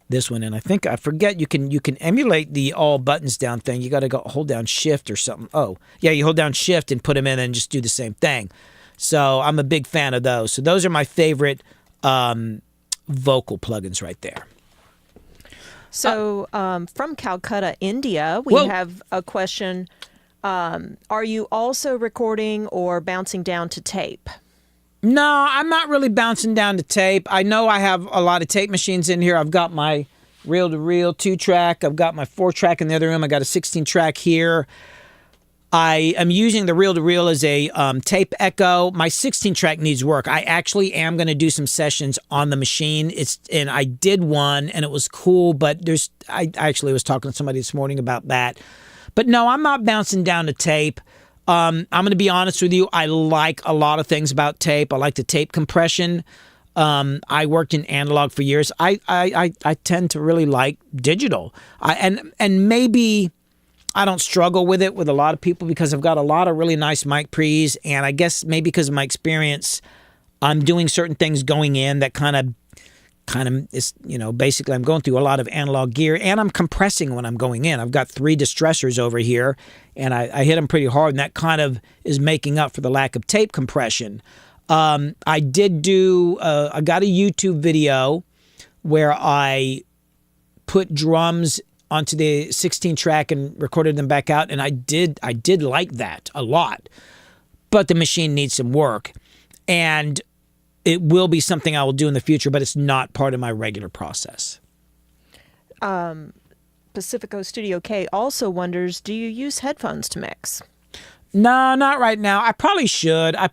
this one, and I forget you can emulate the all buttons down thing. You got to go hold down Shift or something. Oh, yeah, you hold down Shift and put them in and just do the same thing. So I'm a big fan of those. So those are my favorite vocal plugins right there. So from Calcutta, India, we have a question. Are you also recording or bouncing down to tape? No, I'm not really bouncing down to tape. I know I have a lot of tape machines in here. I've got my reel-to-reel 2-track. I've got my 4-track in the other room. I got a 16-track here. I am using the reel-to-reel as a tape echo. My 16-track needs work. I actually am going to do some sessions on the machine. And I did one, and it was cool, but I actually was talking to somebody this morning about that. But no, I'm not bouncing down to tape. I'm going to be honest with you. I like a lot of things about tape. I like the tape compression. I worked in analog for years. I tend to really like digital. And maybe I don't struggle with it with a lot of people because I've got a lot of really nice mic pre's, and I guess maybe because of my experience, I'm doing certain things going in that kind of is, you know, basically I'm going through a lot of analog gear, and I'm compressing when I'm going in. I've got 3 distressors over here, and I hit them pretty hard, and that kind of is making up for the lack of tape compression. I did do, I got a YouTube video where I put drums onto the 16-track and recorded them back out, and I did like that a lot. But the machine needs some work, and it will be something I will do in the future, but it's not part of my regular process. Pacifico Studio K also wonders, do you use headphones to mix? No, not right now. I probably should. I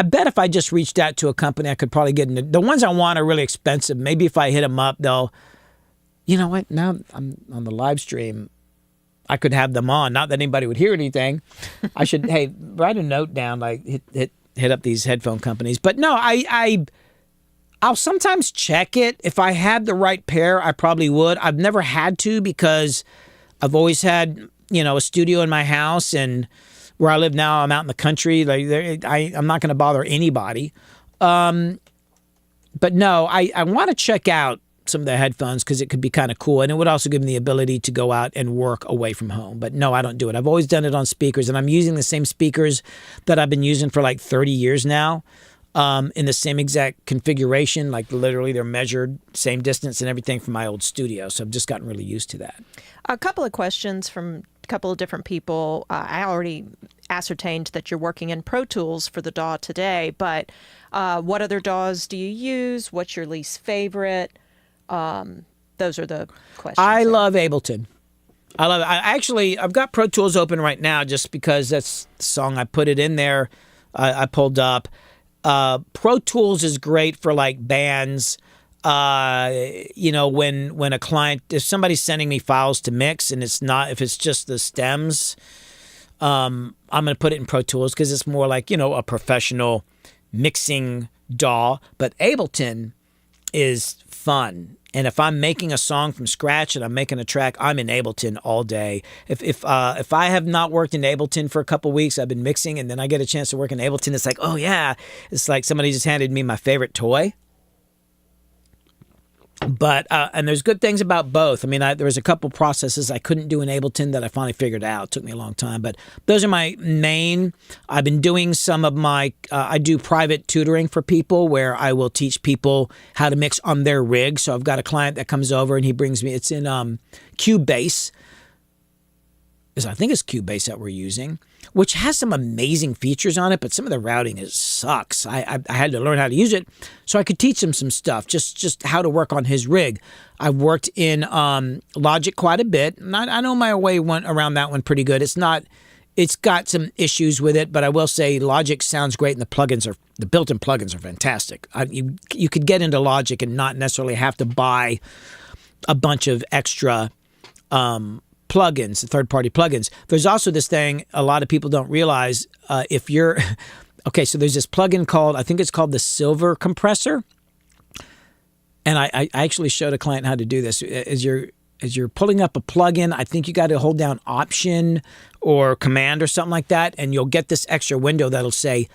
bet if I just reached out to a company, I could probably get into. The ones I want are really expensive. Maybe if I hit them up, they'll, you know what? Now I'm on the live stream, I could have them on. Not that anybody would hear anything. I should, hey, write a note down, like hit up these headphone companies. But no, I'll sometimes check it. If I had the right pair, I probably would. I've never had to because I've always had, you know, a studio in my house, and where I live now, I'm out in the country. Like I'm not going to bother anybody. But no, I want to check out some of the headphones because it could be kind of cool, and it would also give me the ability to go out and work away from home. But no, I don't do it. I've always done it on speakers, and I'm using the same speakers that I've been using for like 30 years now, in the same exact configuration. Like literally they're measured, same distance and everything from my old studio. So I've just gotten really used to that. A couple of questions from a couple of different people. I already ascertained that you're working in Pro Tools for the DAW today, but what other DAWs do you use? What's your least favorite? Those are the questions. I love Ableton. I love it. I've got Pro Tools open right now just because that's the song I put it in there. I pulled up. Pro Tools is great for like bands. You know, when a client, if somebody's sending me files to mix and if it's just the stems, I'm going to put it in Pro Tools because it's more like, a professional mixing DAW. But Ableton is fun. And if I'm making a song from scratch and I'm making a track, I'm in Ableton all day. If I have not worked in Ableton for a couple weeks, I've been mixing, and then I get a chance to work in Ableton, it's like, oh yeah, it's like somebody just handed me my favorite toy. But and there's good things about both. I mean, there was a couple processes I couldn't do in Ableton that I finally figured out. It took me a long time, but those are my main. I've been doing some of my. I do private tutoring for people where I will teach people how to mix on their rig. So I've got a client that comes over and he brings me. It's in Cubase. I think it's Cubase that we're using, which has some amazing features on it, but some of the routing sucks. I had to learn how to use it so I could teach him some stuff, just how to work on his rig. I've worked in Logic quite a bit, and I know my way around that one pretty good. It's got some issues with it, but I will say Logic sounds great, and the built-in plugins are fantastic. You could get into Logic and not necessarily have to buy a bunch of extra plugins, third-party plugins. There's also this thing a lot of people don't realize. If you're okay, so there's this plugin called, I think it's called the Silver Compressor, and I actually showed a client how to do this. As you're pulling up a plugin, I think you got to hold down Option or Command or something like that, and you'll get this extra window that'll say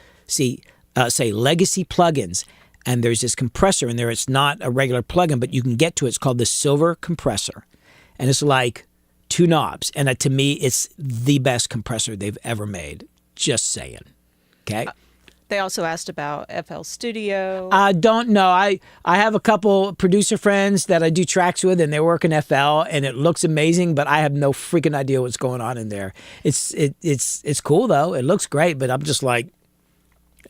Legacy Plugins, and there's this compressor in there. It's not a regular plugin, but you can get to it. It's called the Silver Compressor, and it's like 2 knobs, and to me, it's the best compressor they've ever made. Just saying. Okay. They also asked about FL Studio. I don't know. I have a couple producer friends that I do tracks with, and they work in FL, and it looks amazing, but I have no freaking idea what's going on in there. It's cool though. It looks great, but I'm just like,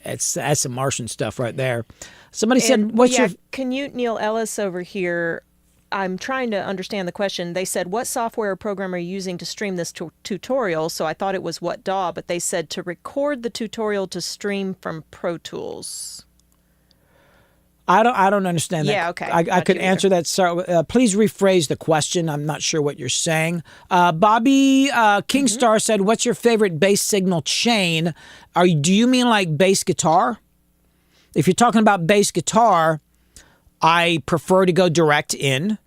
that's some Martian stuff right there. Somebody said, "What's your?" Canute Neil Ellis over here? I'm trying to understand the question. They said, what software or program are you using to stream this tutorial? So I thought it was what DAW, but they said to record the tutorial to stream from Pro Tools. I don't understand that. Yeah, okay. I could answer that. Sorry, please rephrase the question. I'm not sure what you're saying. Bobby Kingstar said, what's your favorite bass signal chain? Do you mean like bass guitar? If you're talking about bass guitar, I prefer to go direct in.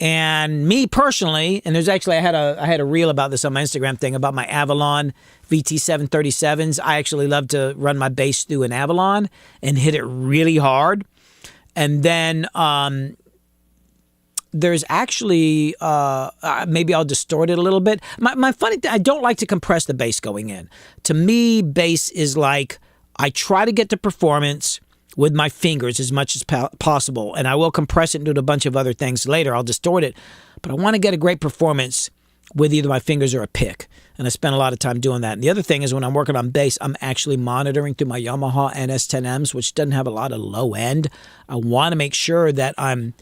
And me personally, and there's actually I had a reel about this on my Instagram thing about my Avalon VT737s. I actually love to run my bass through an Avalon and hit it really hard. And then there's actually maybe I'll distort it a little bit. My funny thing, I don't like to compress the bass going in. To me, bass is like I try to get the performance with my fingers as much as possible, and I will compress it and do a bunch of other things later. I'll distort it, but I want to get a great performance with either my fingers or a pick, and I spend a lot of time doing that. And the other thing is when I'm working on bass, I'm actually monitoring through my Yamaha NS10Ms, which doesn't have a lot of low end. I want to make sure that I'm,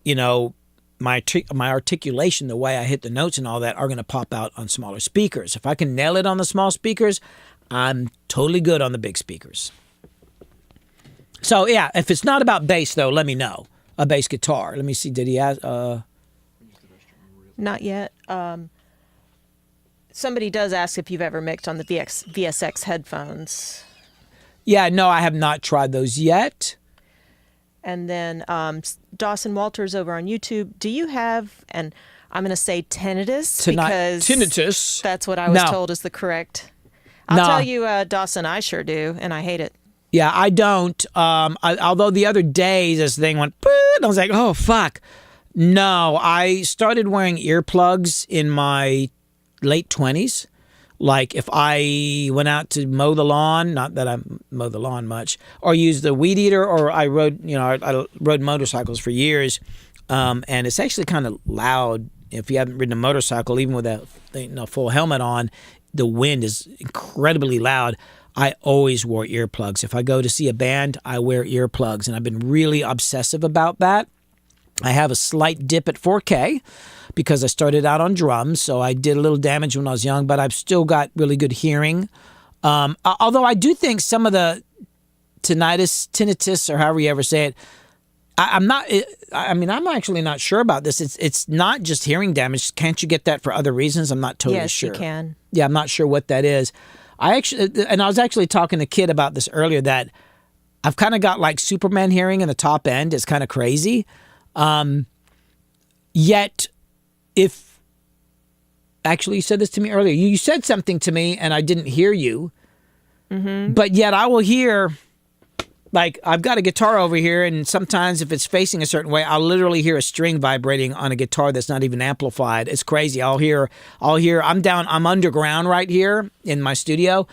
my articulation, the way I hit the notes and all that are going to pop out on smaller speakers. If I can nail it on the small speakers, I'm totally good on the big speakers. So, yeah, if it's not about bass, though, let me know. A bass guitar. Let me see. Did he ask? Not yet. Somebody does ask if you've ever mixed on the VSX headphones. Yeah, no, I have not tried those yet. And then Dawson Walters over on YouTube. Do you have, and I'm going to say tinnitus, because tinnitus. That's what I was told is the correct. I'll tell you, Dawson, I sure do, and I hate it. Yeah, I don't. Although the other day this thing went, and I was like, oh, fuck. No, I started wearing earplugs in my late 20s. Like if I went out to mow the lawn, not that I mow the lawn much, or used the weed eater, or I rode, I rode motorcycles for years. And it's actually kind of loud. If you haven't ridden a motorcycle, even with a full helmet on, the wind is incredibly loud. I always wore earplugs. If I go to see a band, I wear earplugs, and I've been really obsessive about that. I have a slight dip at 4K because I started out on drums, so I did a little damage when I was young, but I've still got really good hearing. Although I do think some of the tinnitus, or however you ever say it, I'm not. I mean, I'm actually not sure about this. It's not just hearing damage. Can't you get that for other reasons? I'm not totally sure. Yes, you can. Yeah, I'm not sure what that is. I was actually talking to Kid about this earlier, that I've kind of got like Superman hearing in the top end. It's kind of crazy. Yet, if actually you said this to me earlier, you said something to me and I didn't hear you. Mm-hmm. But yet I will hear. Like, I've got a guitar over here, and sometimes if it's facing a certain way, I'll literally hear a string vibrating on a guitar that's not even amplified. It's crazy. I'll hear, I'm underground right here in my studio,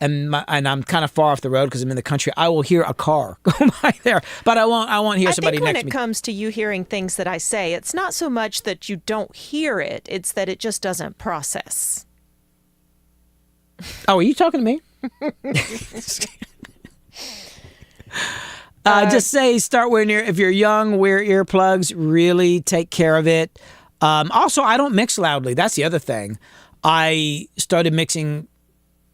and I'm kind of far off the road because I'm in the country. I will hear a car go by there, but I won't hear somebody next to me. I think when it comes to you hearing things that I say, it's not so much that you don't hear it, it's that it just doesn't process. Oh, are you talking to me? Just say, start wearing if you're young, wear earplugs, really take care of it. Also, I don't mix loudly. That's the other thing. I started mixing,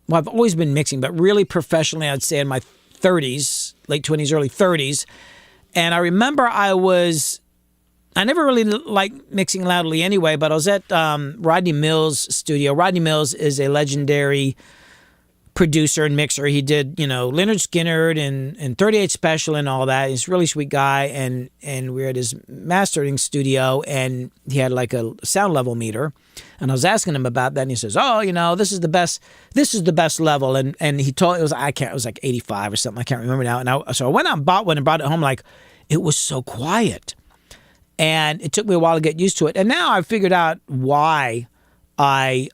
well, I've always been mixing, but really professionally, I'd say in my 30s, late 20s, early 30s. And I remember I never really liked mixing loudly anyway, but I was at Rodney Mills' studio. Rodney Mills is a legendary producer and mixer. He did, Leonard Skinner and 38 Special and all that. He's a really sweet guy, and we were at his mastering studio, and he had like a sound level meter, and I was asking him about that, and he says, "Oh, this is the best level," and he told it was like 85 or something. I can't remember now. So I went out and bought one and brought it home. Like, it was so quiet, and it took me a while to get used to it. And now I've figured out why I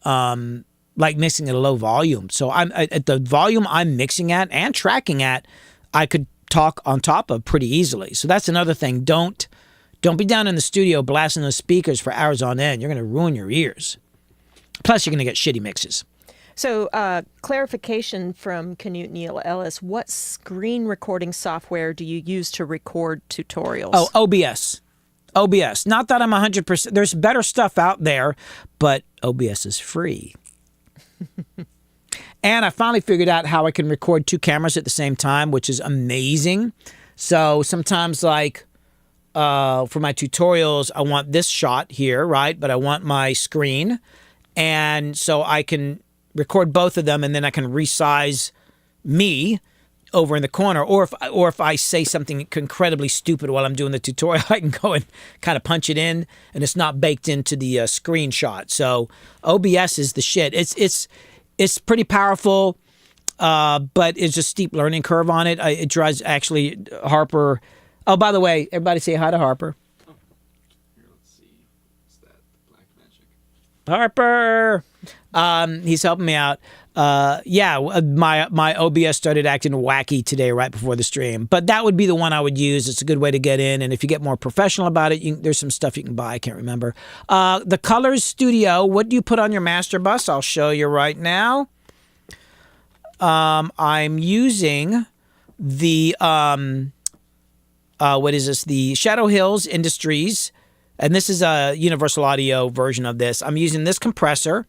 like mixing at a low volume. So I'm at the volume I'm mixing at and tracking at, I could talk on top of pretty easily. So that's another thing. Don't be down in the studio blasting those speakers for hours on end. You're going to ruin your ears. Plus, you're going to get shitty mixes. So, clarification from Canute Neil Ellis. What screen recording software do you use to record tutorials? Oh, OBS. OBS. Not that I'm 100%. There's better stuff out there, but OBS is free. And I finally figured out how I can record two cameras at the same time, which is amazing. So sometimes, like, for my tutorials, I want this shot here, right? But I want my screen. And so I can record both of them, and then I can resize me over in the corner. Or if I say something incredibly stupid while I'm doing the tutorial, I can go and kind of punch it in, and it's not baked into the screenshot. So OBS is the shit. It's pretty powerful, but it's a steep learning curve on it. It drives actually Harper. Oh, by the way, everybody say hi to Harper. Oh, here, let's see. What's that? Black magic. Harper. He's helping me out. My OBS started acting wacky today right before the stream. But that would be the one I would use. It's a good way to get in. And if you get more professional about it, there's some stuff you can buy. I can't remember. The Colors Studio, what do you put on your master bus? I'll show you right now. I'm using the, what is this? The Shadow Hills Industries. And this is a Universal Audio version of this. I'm using this compressor.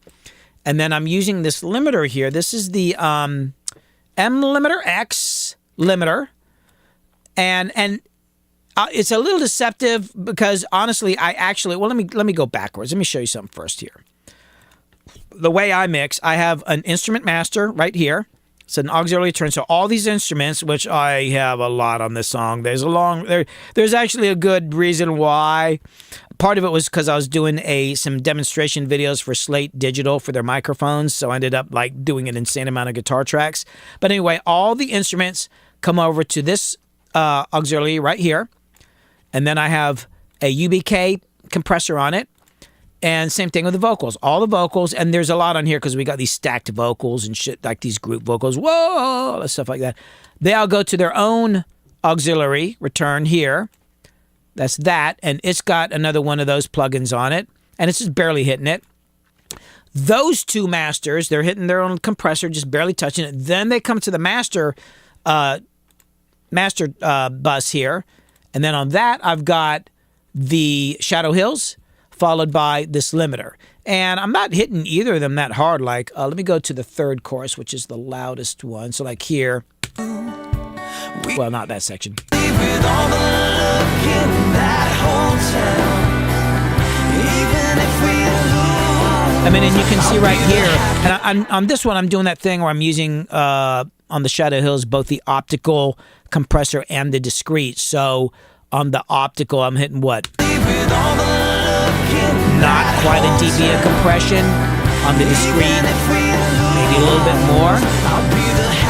And then I'm using this limiter here. This is the M limiter X limiter. And it's a little deceptive because honestly, let me go backwards. Let me show you something first here. The way I mix, I have an instrument master right here. It's an auxiliary turn. So all these instruments, which I have a lot on this song, there's actually a good reason why. Part of it was because I was doing some demonstration videos for Slate Digital for their microphones, so I ended up like doing an insane amount of guitar tracks. But anyway, all the instruments come over to this auxiliary right here, and then I have a UBK compressor on it, and same thing with the vocals. All the vocals, and there's a lot on here because we got these stacked vocals and shit, like these group vocals, whoa, all that stuff like that. They all go to their own auxiliary return here. That's that, and it's got another one of those plugins on it, and it's just barely hitting it. Those two masters, they're hitting their own compressor, just barely touching it. Then they come to the master bus here, and then on that, I've got the Shadow Hills, followed by this limiter. And I'm not hitting either of them that hard. Like, let me go to the third chorus, which is the loudest one. So like here, well, not that section. with all the luck in that whole town. Even if we lose, I mean, and you can see right here, and on this one, I'm doing that thing where I'm using, on the Shadow Hills, both the optical compressor and the discrete. So on the optical, I'm hitting what? with all the luck in Not quite a dB of compression. On the discrete, maybe a little bit more.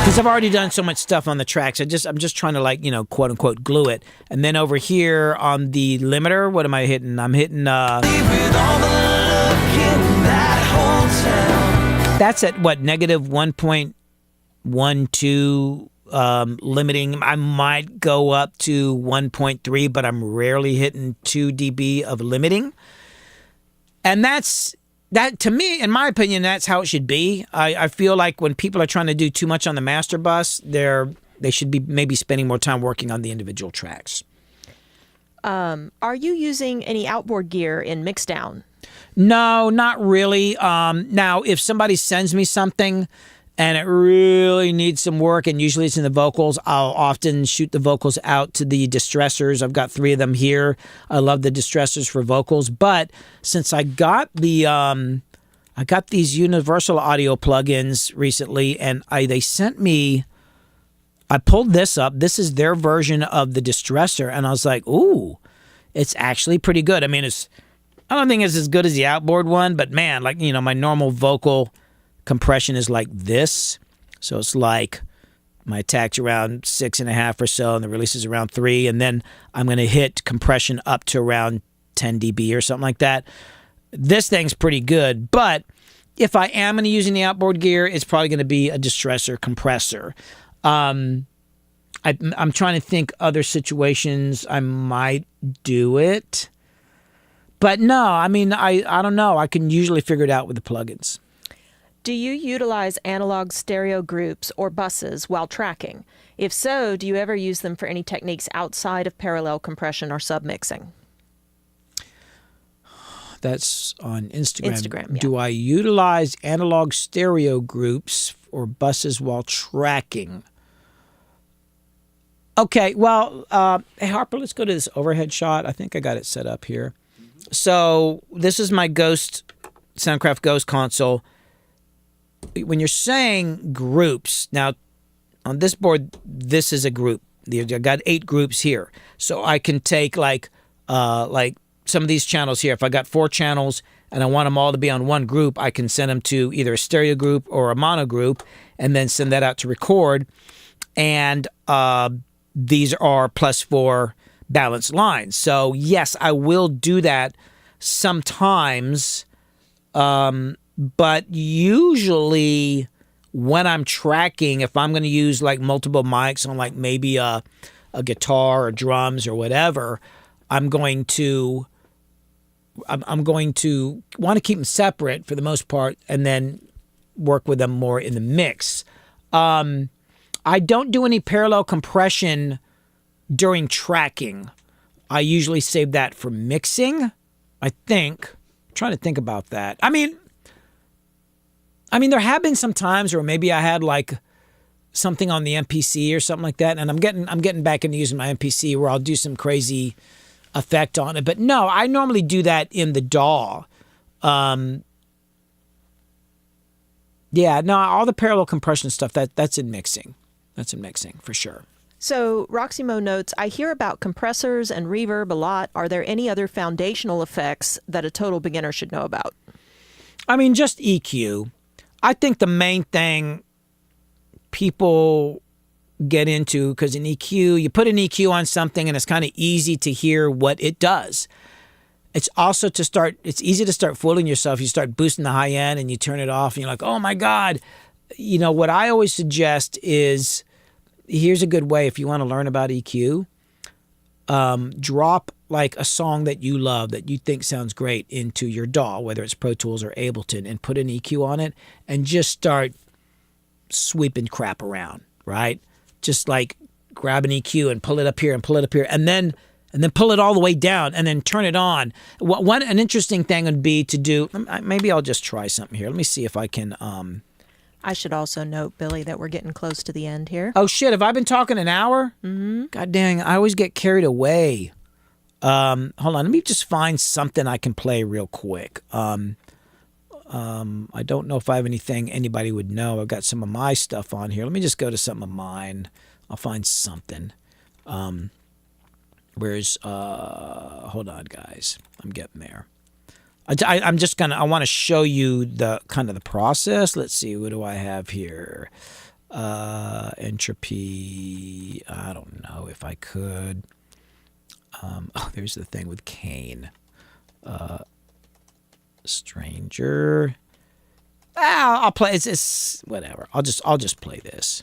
Because I've already done so much stuff on the tracks. I'm just trying to, like, you know, quote unquote glue it. And then over here on the limiter, what am I hitting? I'm hitting that's at what, negative 1.12 limiting. I might go up to 1.3, but I'm rarely hitting 2 dB of limiting. And that, to me, in my opinion, that's how it should be. I feel like when people are trying to do too much on the master bus, they should be maybe spending more time working on the individual tracks. Are you using any outboard gear in mixdown? No, not really. Now, if somebody sends me something and it really needs some work, and usually it's in the vocals, I'll often shoot the vocals out to the distressors. I've got 3 of them here. I love the distressors for vocals. But since I got the I got these universal audio plugins recently, and they sent me, I pulled this up. This is their version of the distressor, and I was like, ooh, it's actually pretty good. I mean, I don't think it's as good as the outboard one, but man, like, you know, my normal vocal compression is like this. So it's like my attack's around 6.5 or so, and the release is around 3, and then I'm going to hit compression up to around 10 dB or something like that. This thing's pretty good, but if I am going to use any outboard gear, it's probably going to be a distressor compressor. I'm trying to think other situations I might do it. But no, I mean, I don't know. I can usually figure it out with the plugins. Do you utilize analog stereo groups or buses while tracking? If so, do you ever use them for any techniques outside of parallel compression or submixing? That's on Instagram. Instagram, yeah. Do I utilize analog stereo groups or buses while tracking? Okay, well, hey, Harper, let's go to this overhead shot. I think I got it set up here. So this is my Soundcraft Ghost console. When you're saying groups, now on this board, this is a group. I got 8 groups here. So I can take like some of these channels here. If I got 4 channels and I want them all to be on one group, I can send them to either a stereo group or a mono group and then send that out to record. And these are +4 balanced lines. So yes, I will do that sometimes. But usually when I'm tracking, if I'm going to use like multiple mics on like maybe a guitar or drums or whatever, I'm going to want to keep them separate for the most part and then work with them more in the mix. I don't do any parallel compression during tracking. I usually save that for mixing, I think. I'm trying to think about that. I mean, there have been some times where maybe I had like something on the MPC or something like that, and I'm getting back into using my MPC where I'll do some crazy effect on it. But no, I normally do that in the DAW. Yeah, no, all the parallel compression stuff that's in mixing. That's in mixing for sure. So Roxymo notes, I hear about compressors and reverb a lot. Are there any other foundational effects that a total beginner should know about? I mean, just EQ. I think the main thing people get into, because in EQ, you put an EQ on something and it's kind of easy to hear what it does. It's also it's easy to start fooling yourself. You start boosting the high end and you turn it off and you're like, oh my God. You know, what I always suggest is, here's a good way if you want to learn about EQ. Drop like a song that you love, that you think sounds great, into your DAW, whether it's Pro Tools or Ableton, and put an EQ on it and just start sweeping crap around, right? Just like grab an EQ and pull it up here and pull it up here, and then pull it all the way down and then turn it on. An interesting thing would be to do, maybe I'll just try something here. Let me see if I can. I should also note, Billy, that we're getting close to the end here. Oh, shit. Have I been talking an hour? Mm-hmm. God dang. I always get carried away. Hold on. Let me just find something I can play real quick. I don't know if I have anything anybody would know. I've got some of my stuff on here. Let me just go to some of mine. I'll find something. Hold on, guys. I'm getting there. I want to show you the kind of the process. Let's see, what do I have here? Entropy. I don't know if I could. There's the thing with Kane. Stranger. I'll play. It's whatever. I'll just play this,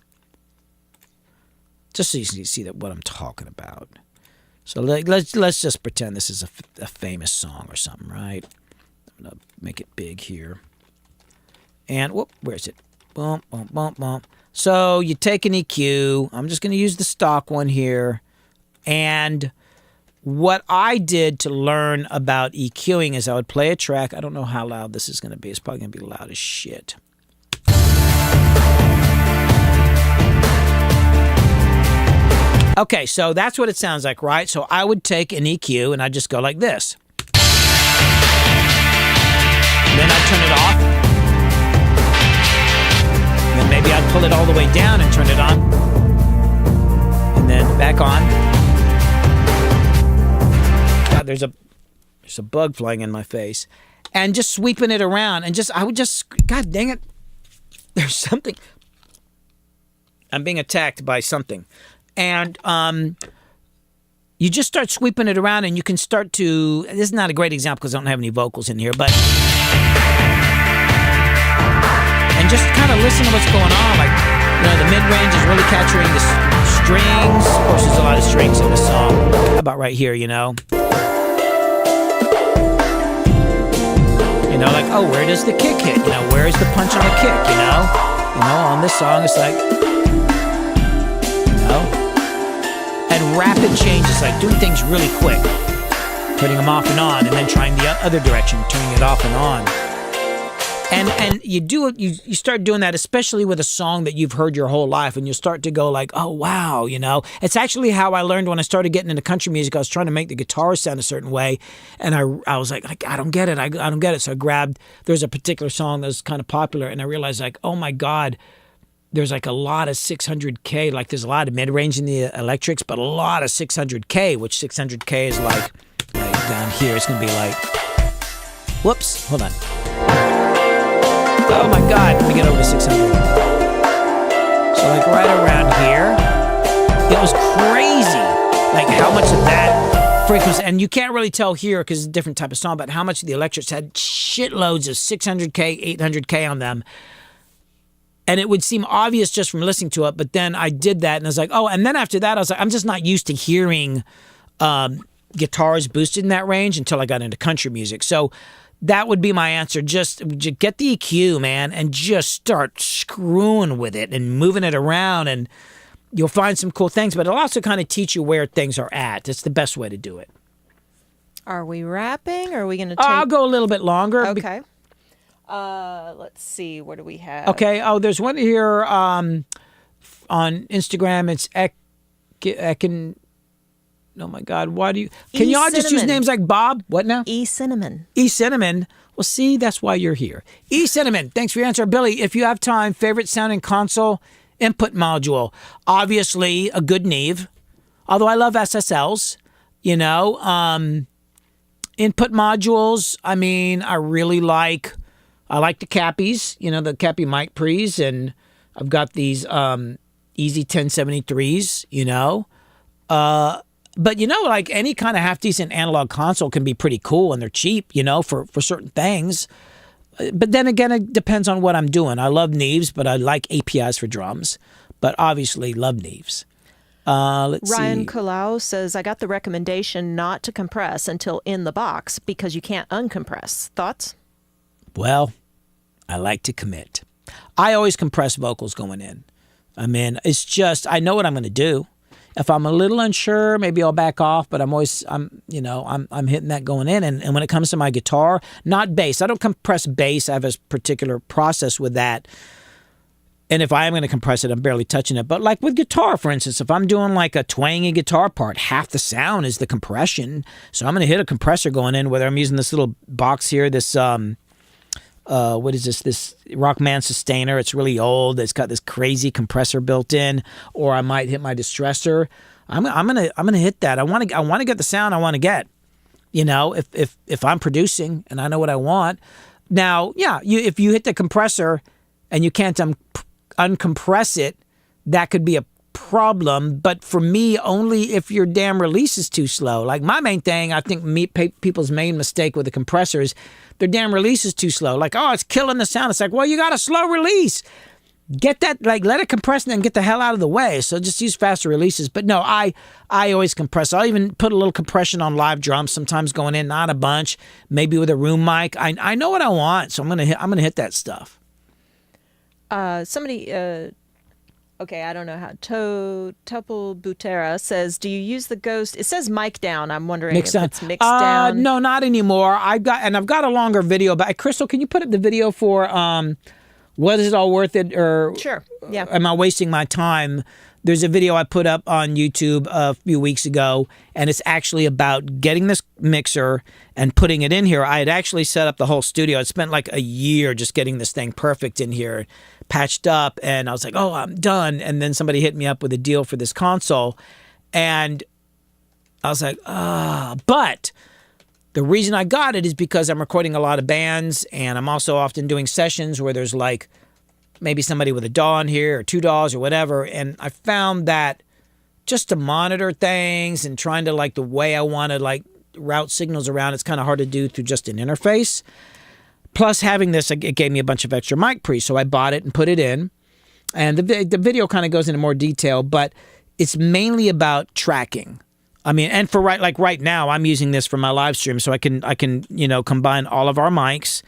just so you can see that what I'm talking about. So let's just pretend this is a famous song or something, right? I'm gonna make it big here. And whoop, where's it? Bump, bump, bump, bump. So you take an EQ. I'm just gonna use the stock one here. And what I did to learn about EQing is I would play a track. I don't know how loud this is gonna be. It's probably gonna be loud as shit. Okay, so that's what it sounds like, right? So I would take an EQ and I'd just go like this. And then I'd turn it off. And then maybe I'd pull it all the way down and turn it on. And then back on. God, there's a bug flying in my face. And just sweeping it around and I would just, God dang it. There's something. I'm being attacked by something. And you just start sweeping it around and you can start to, this is not a great example because I don't have any vocals in here, but, and just kind of listen to what's going on. Like, the mid-range is really capturing the strings. Of course, there's a lot of strings in the song. How about right here, like, oh, where does the kick hit? Where is the punch on the kick, on this song, it's like, and rapid changes, like doing things really quick, turning them off and on, and then trying the other direction, turning it off and on. And you do it. You start doing that, especially with a song that you've heard your whole life, and you start to go like, oh wow, It's actually how I learned when I started getting into country music. I was trying to make the guitar sound a certain way, and I was like, I don't get it. I don't get it. So I grabbed. There's a particular song that was kind of popular, and I realized like, oh my God. There's like a lot of 600K, like there's a lot of mid-range in the electrics, but a lot of 600K, which 600K is like down here. It's going to be like, whoops, hold on. Oh my God, let me get over to 600. So like right around here, it was crazy. Like how much of that frequency, and you can't really tell here because it's a different type of song, but how much of the electrics had shitloads of 600K, 800K on them. And it would seem obvious just from listening to it, but then I did that, and I was like, oh, and then after that, I was like, I'm just not used to hearing guitars boosted in that range until I got into country music. So that would be my answer. Just get the EQ, man, and just start screwing with it and moving it around, and you'll find some cool things, but it'll also kind of teach you where things are at. It's the best way to do it. Are we wrapping, or are we going to take... I'll go a little bit longer. Okay. Let's see. What do we have? Okay. Oh, there's one here on Instagram. It's Ekin. Oh my God. Why do you? Can y'all just use names like Bob? What now? E-Cinnamon. E-Cinnamon. Well, see, that's why you're here. E-Cinnamon. Thanks for your answer, Billy. If you have time, favorite sounding console input module. Obviously, a good Neve. Although I love SSLs. Input modules. I mean, I like the Cappies, the Cappy mic pre's, and I've got these Easy 1073s, But, like any kind of half-decent analog console can be pretty cool, and they're cheap, for certain things. But then again, it depends on what I'm doing. I love Neves, but I like APIs for drums. But obviously, love Neves. Let's see. Ryan Colau says, I got the recommendation not to compress until in the box because you can't uncompress. Thoughts? Well, I like to commit. I always compress vocals going in. I mean, it's just, I know what I'm going to do. If I'm a little unsure, maybe I'll back off, but I'm hitting that going in. And when it comes to my guitar, not bass. I don't compress bass. I have a particular process with that. And if I am going to compress it, I'm barely touching it. But like with guitar, for instance, if I'm doing like a twangy guitar part, half the sound is the compression. So I'm going to hit a compressor going in, whether I'm using this little box here, this, what is this? This Rockman Sustainer. It's really old. It's got this crazy compressor built in. Or I might hit my distressor. I'm gonna hit that. I want to get the sound I want to get. You know, if I'm producing and I know what I want. Now, yeah, if you hit the compressor and you can't uncompress it, that could be a problem. But for me, only if your damn release is too slow. Like my main thing, I think people's main mistake with the compressor is their damn release is too slow. Like, oh, it's killing the sound. It's like, well, you got a slow release. Get that, like, let it compress and then get the hell out of the way. So just use faster releases. But no, I always compress. I'll even put a little compression on live drums sometimes going in, not a bunch, maybe with a room mic. I know what I want, so I'm gonna hit that stuff. Somebody, okay, I don't know how. Tupple Butera says, do you use the Ghost? It says mic down. I'm wondering if it's mixed down. No, not anymore. I've got a longer video. But Crystal, can you put up the video for what is it all worth it? Or sure, yeah. Am I wasting my time? There's a video I put up on YouTube a few weeks ago, and it's actually about getting this mixer and putting it in here. I had actually set up the whole studio. I spent like a year just getting this thing perfect in here, patched up, and I was like, oh, I'm done. And then somebody hit me up with a deal for this console, and I was like, but the reason I got it is because I'm recording a lot of bands, and I'm also often doing sessions where there's like maybe somebody with a DAW in here or 2 DAWs or whatever. And I found that just to monitor things and trying to like the way I want to like route signals around, it's kind of hard to do through just an interface. Plus having this, it gave me a bunch of extra mic pre, so I bought it and put it in. And the video kind of goes into more detail, but it's mainly about tracking. I mean, and for right now, I'm using this for my live stream, so I can combine all of our mics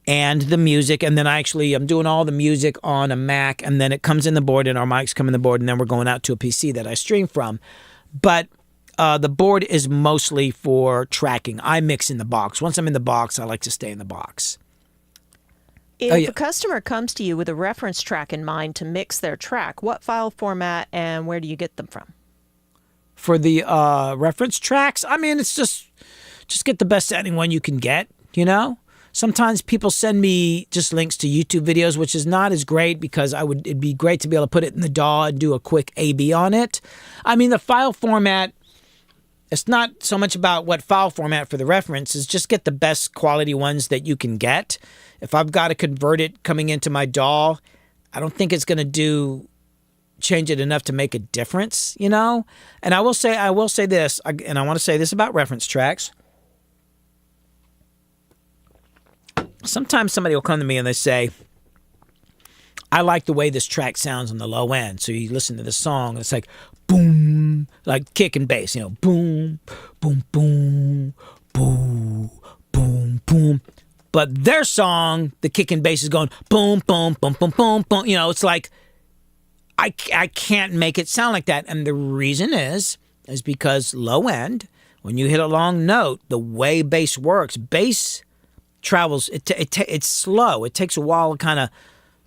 and the music, and then I'm doing all the music on a Mac, and then it comes in the board, and our mics come in the board, and then we're going out to a PC that I stream from. But the board is mostly for tracking. I mix in the box. Once I'm in the box, I like to stay in the box. If a customer comes to you with a reference track in mind to mix their track, what file format and where do you get them from? For the reference tracks, I mean, it's just get the best sounding one you can get, you know? Sometimes people send me just links to YouTube videos, which is not as great because it'd be great to be able to put it in the DAW and do a quick A/B on it. I mean, the file format, it's not so much about what file format for the reference, is just get the best quality ones that you can get. If I've got to convert it coming into my DAW, I don't think it's going to change it enough to make a difference, you know? And I will say this, and I want to say this about reference tracks. Sometimes somebody will come to me and they say, I like the way this track sounds on the low end. So you listen to the song, and it's like boom, like kick and bass, you know, boom, boom, boom, boom, boom, boom. But their song, the kick and bass is going boom, boom, boom, boom, boom, boom. You know, it's like, I can't make it sound like that. And the reason is because low end, when you hit a long note, the way bass works, bass travels, it's slow. It takes a while to kind of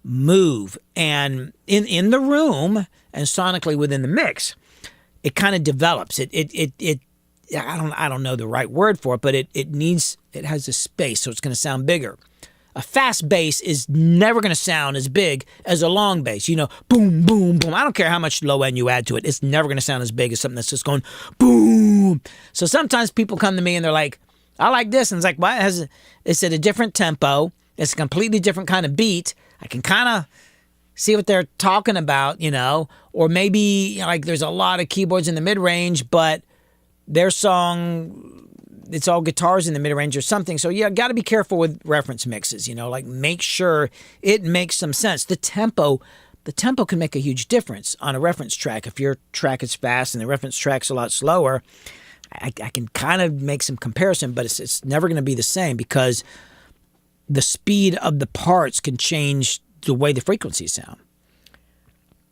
move. And in the room and sonically within the mix, it kind of develops. I don't know the right word for it, but it has a space, so it's going to sound bigger. A fast bass is never going to sound as big as a long bass. You know, boom, boom, boom. I don't care how much low end you add to it. It's never going to sound as big as something that's just going boom. So sometimes people come to me and they're like, I like this. And it's like, well, it's at a different tempo. It's a completely different kind of beat. I can kind of see what they're talking about, you know. Or maybe like there's a lot of keyboards in the mid-range, but their song, it's all guitars in the mid-range or something. So yeah, got to be careful with reference mixes, you know, like make sure it makes some sense. The tempo can make a huge difference on a reference track. If your track is fast and the reference track's a lot slower, I can kind of make some comparison, but it's never going to be the same because the speed of the parts can change the way the frequencies sound.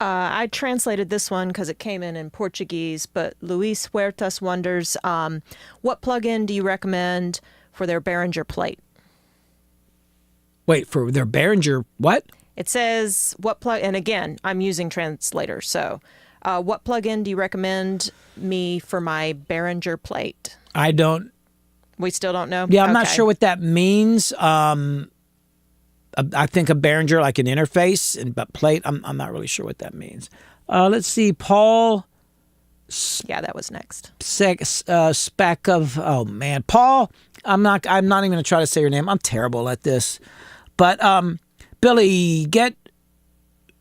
I translated this one because it came in Portuguese, but Luis Huertas wonders, what plugin do you recommend for their Behringer plate? Wait, for their Behringer what? It says what plug, and again, I'm using Translator. So, what plugin do you recommend me for my Behringer plate? I don't. We still don't know. Yeah, I'm not Okay. sure what that means. I think a Behringer like an interface, but plate. I'm not really sure what that means. Let's see, Paul. Yeah, that was next. Spec of Paul. I'm not even gonna try to say your name. I'm terrible at this. But Billy, get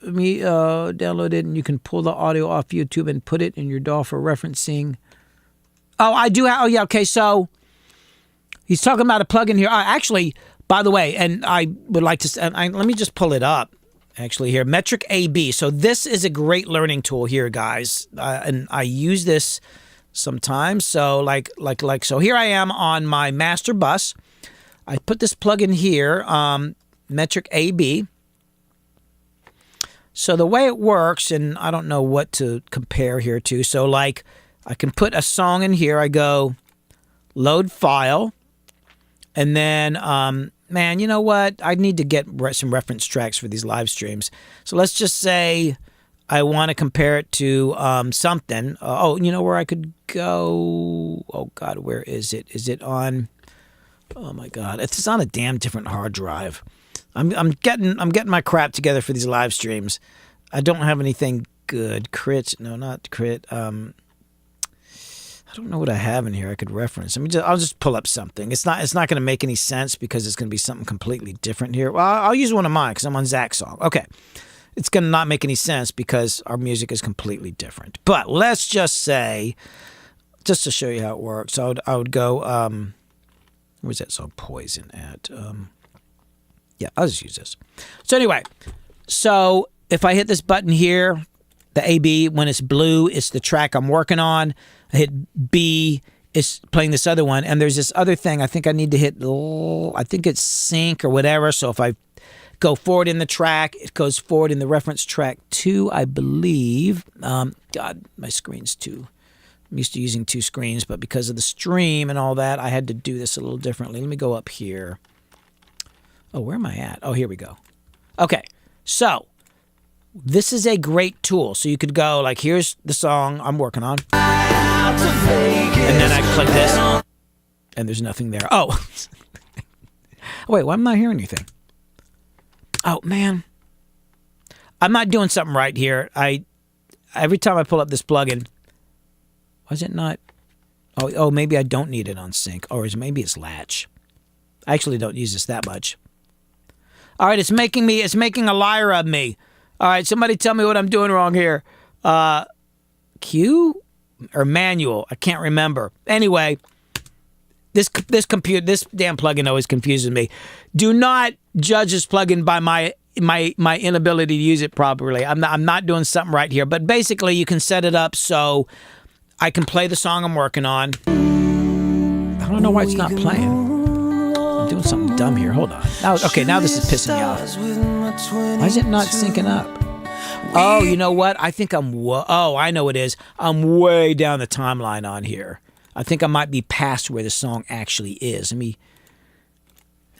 me download it, and you can pull the audio off YouTube and put it in your DAW for referencing. Oh, I do. Oh, yeah. Okay, so he's talking about a plugin here. Actually, by the way, and I would like to. Let me just pull it up. Actually, here, Metric AB. So this is a great learning tool here, guys, and I use this sometimes. So so here I am on my master bus. I put this plugin here, Metric AB. So the way it works, and I don't know what to compare here to. So like, I can put a song in here. I go load file, and then man, you know what? I need to get some reference tracks for these live streams. So let's just say I want to compare it to something. You know where I could go? Oh God, where is it? Is it on? Oh my God, it's on a damn different hard drive. I'm getting my crap together for these live streams. I don't have anything good. Crit? No, not crit. I don't know what I have in here I could reference. I'll just pull up something. It's not going to make any sense because it's going to be something completely different here. Well, I'll use one of mine because I'm on Zach's song. Okay. It's going to not make any sense because our music is completely different. But let's just say, just to show you how it works, I would go, where's that song Poison at? Yeah, I'll just use this. So anyway, so if I hit this button here, the AB, when it's blue, it's the track I'm working on. I hit B, it's playing this other one. And there's this other thing I think I need to hit, I think it's sync or whatever. So if I go forward in the track, it goes forward in the reference track 2, I believe. God, my screen's too. I'm used to using 2 screens, but because of the stream and all that, I had to do this a little differently. Let me go up here. Oh, where am I at? Oh, here we go. Okay, so this is a great tool. So you could go like, here's the song I'm working on. And then I click this, and there's nothing there. Oh. Wait, why am I not hearing anything? Oh, man. I'm not doing something right here. Every time I pull up this plugin, was it not? Oh, maybe I don't need it on sync. Or maybe it's latch. I actually don't use this that much. All right, it's making a liar of me. All right, somebody tell me what I'm doing wrong here. Q or manual? I can't remember. Anyway, this damn plugin always confuses me. Do not judge this plugin by my inability to use it properly. I'm not doing something right here. But basically, you can set it up so I can play the song I'm working on. I don't know why it's not playing. I'm doing something dumb here. Hold on. Now this is pissing me off. Why is it not syncing up? Oh, you know what? I think I know what it is. I'm way down the timeline on here. I think I might be past where the song actually is. I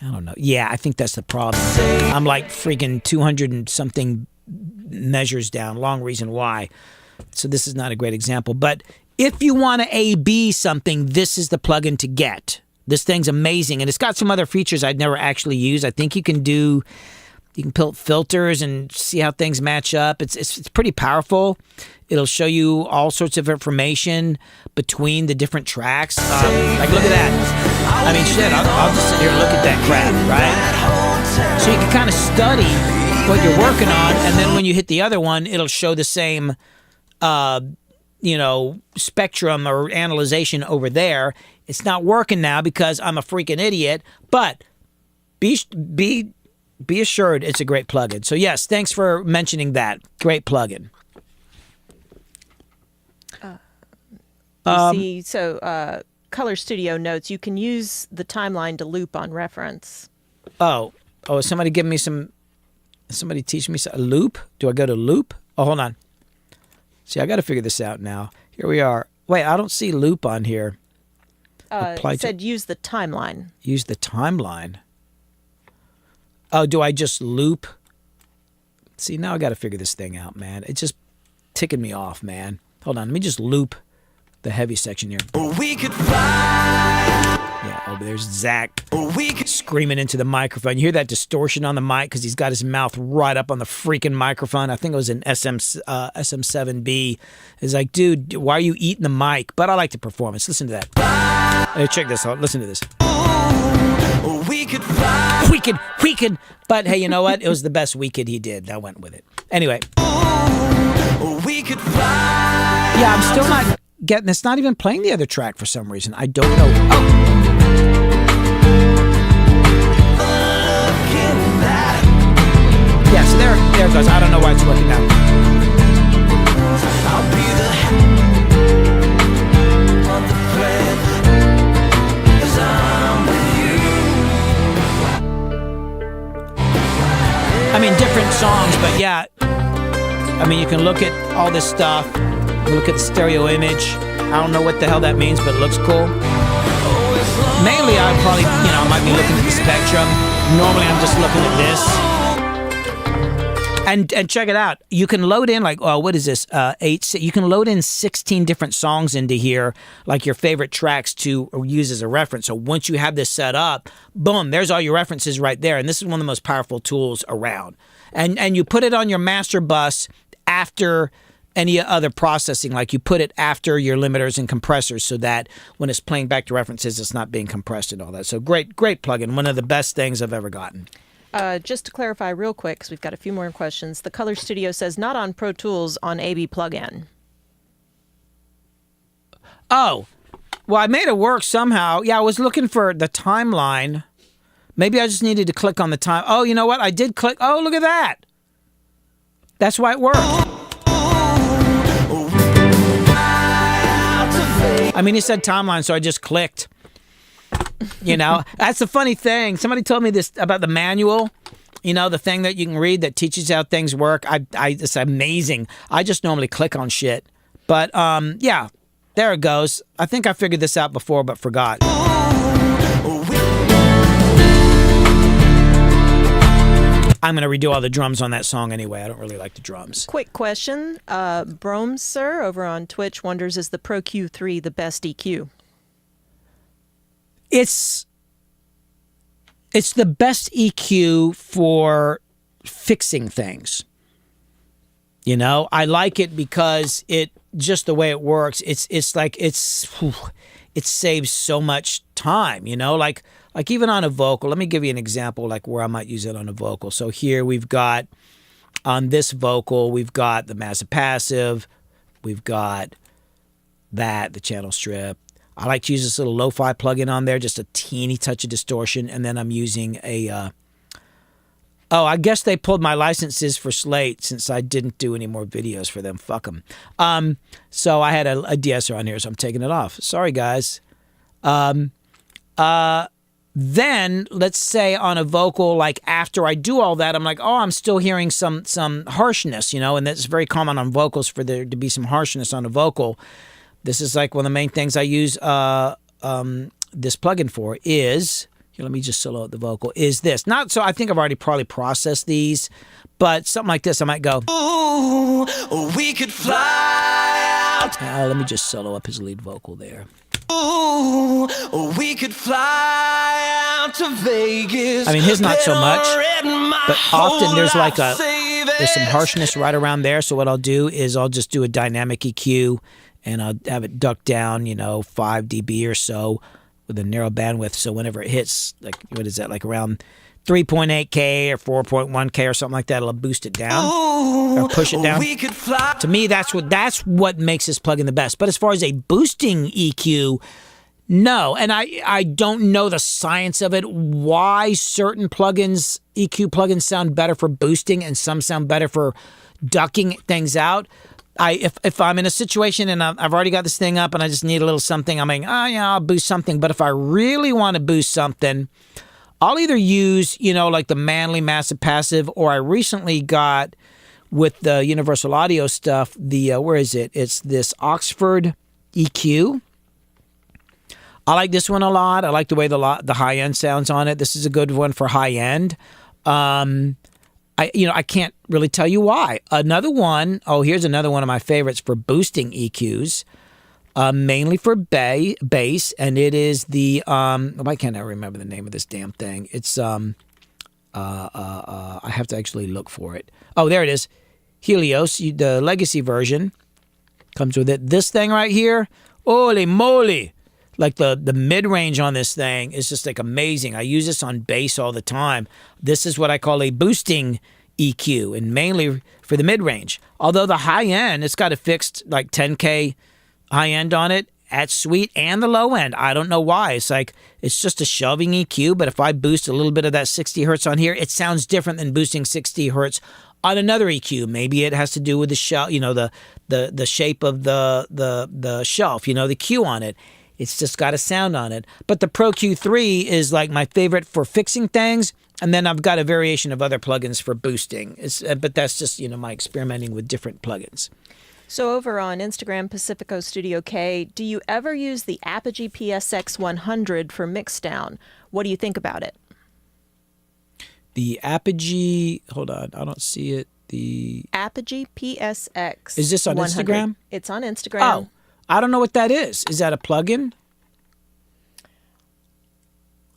don't know. Yeah, I think that's the problem. I'm like freaking 200 and something measures down. Long reason why. So this is not a great example. But if you want to A-B something, this is the plugin to get. This thing's amazing, and it's got some other features I'd never actually used. I think you can put filters and see how things match up. It's pretty powerful. It'll show you all sorts of information between the different tracks. Like, look at that. I mean, shit, I'll just sit here and look at that crap, right? So you can kind of study what you're working on, and then when you hit the other one, it'll show the same spectrum or analyzation over there. It's not working now because I'm a freaking idiot, but be assured it's a great plugin. So yes, thanks for mentioning that. Great plugin. Color Studio notes, you can use the timeline to loop on reference. Oh, somebody give me somebody teach me a loop? Do I go to loop? Oh, hold on. See, I got to figure this out now. Here we are. Wait, I don't see loop on here. It said use the timeline. Use the timeline. Oh, do I just loop? See, now I got to figure this thing out, man. It's just ticking me off, man. Hold on, let me just loop the heavy section here. We could fly. Yeah, oh, there's Zach screaming into the microphone. You hear that distortion on the mic because he's got his mouth right up on the freaking microphone. I think it was an SM7B. It's like, dude, why are you eating the mic? But I like the performance. Listen to that. Hey, check this out. Listen to this. We could fly. We could. But hey, you know what? It was the best we could he did. I went with it. Anyway. We could fly. Yeah, I'm still not getting. It's not even playing the other track for some reason. I don't know. Oh. Yeah, so there it goes. I don't know why it's working now. I'll be the on the thread, 'cause I'm with you. I mean, different songs, but yeah. I mean, you can look at all this stuff. You look at the stereo image. I don't know what the hell that means, but it looks cool. Mainly, I probably, I might be looking at the spectrum. Normally, I'm just looking at this. And check it out. You can load in what is this? You can load in 16 different songs into here, like your favorite tracks to use as a reference. So once you have this set up, boom, there's all your references right there. And this is one of the most powerful tools around. And you put it on your master bus after any other processing, like you put it after your limiters and compressors so that when it's playing back to references, it's not being compressed and all that. So great plugin. One of the best things I've ever gotten. Just to clarify real quick, because we've got a few more questions. The Color Studio says not on Pro Tools, on AB plugin. Oh, well, I made it work somehow. Yeah, I was looking for the timeline. Maybe I just needed to click on the time. Oh, you know what? I did click. Oh, look at that. That's why it worked. I mean, it said timeline, so I just clicked. That's the funny thing. Somebody told me this about the manual, the thing that you can read that teaches how things work. It's amazing. I just normally click on shit. But, yeah, there it goes. I think I figured this out before, but forgot. I'm going to redo all the drums on that song anyway. I don't really like the drums. Quick question. Bromes, sir, over on Twitch wonders, is the Pro Q3 the best EQ? It's the best EQ for fixing things. I like it because it just the way it works. It saves so much time. Like even on a vocal. Let me give you an example, like where I might use it on a vocal. So here we've got on this vocal, we've got the massive passive, we've got the channel strip. I like to use this little lo-fi plugin on there, just a teeny touch of distortion, and then I'm using a. I guess they pulled my licenses for Slate since I didn't do any more videos for them. Fuck them. So I had a de-esser on here, so I'm taking it off. Sorry, guys. Then let's say on a vocal, like after I do all that, I'm like, I'm still hearing some harshness, and that's very common on vocals for there to be some harshness on a vocal. This is like one of the main things I use this plugin for is, here, let me just solo out the vocal, is this. Not so, I think I've already probably processed these, but something like this, I might go. Ooh, we could fly out. Let me just solo up his lead vocal there. Ooh, we could fly out to Vegas. I mean, his not so much, but often there's there's some harshness right around there. So what I'll do is I'll just do a dynamic EQ and I'll have it ducked down, 5 dB or so with a narrow bandwidth. So whenever it hits, what is that, around 3.8K or 4.1K or something like that, it'll boost it down or push it down. To me, that's what makes this plugin the best. But as far as a boosting EQ, no. And I don't know the science of it, why certain plugins, EQ plugins, sound better for boosting and some sound better for ducking things out. If I'm in a situation and I've already got this thing up and I just need a little something, I'm like, I'll boost something. But if I really want to boost something, I'll either use, like the Manly Massive Passive, or I recently got with the Universal Audio stuff, where is it? It's this Oxford EQ. I like this one a lot. I like the way the high end sounds on it. This is a good one for high end. I can't really tell you why. Another one, here's another one of my favorites for boosting EQs, mainly for bass, and it is the why can't I remember the name of this damn thing? It's I have to actually look for it. Oh, there it is. Helios, the legacy version comes with it. This thing right here, holy moly! Like the mid-range on this thing is just like amazing. I use this on bass all the time. This is what I call a boosting EQ, and mainly for the mid-range. Although the high end, it's got a fixed like 10K high end on it at sweet and the low end. I don't know why. It's like it's just a shelving EQ, but if I boost a little bit of that 60 hertz on here, it sounds different than boosting 60 hertz on another EQ. Maybe it has to do with the shelf, the shape of the shelf, the Q on it. It's just got a sound on it. But the Pro Q3 is like my favorite for fixing things. And then I've got a variation of other plugins for boosting. But that's just, my experimenting with different plugins. So over on Instagram, Pacifico Studio K, do you ever use the Apogee PSX 100 for mixdown? What do you think about it? The Apogee, hold on, I don't see it. The Apogee PSX. Is this on 100. Instagram? It's on Instagram. Oh, I don't know what that is. Is that a plugin?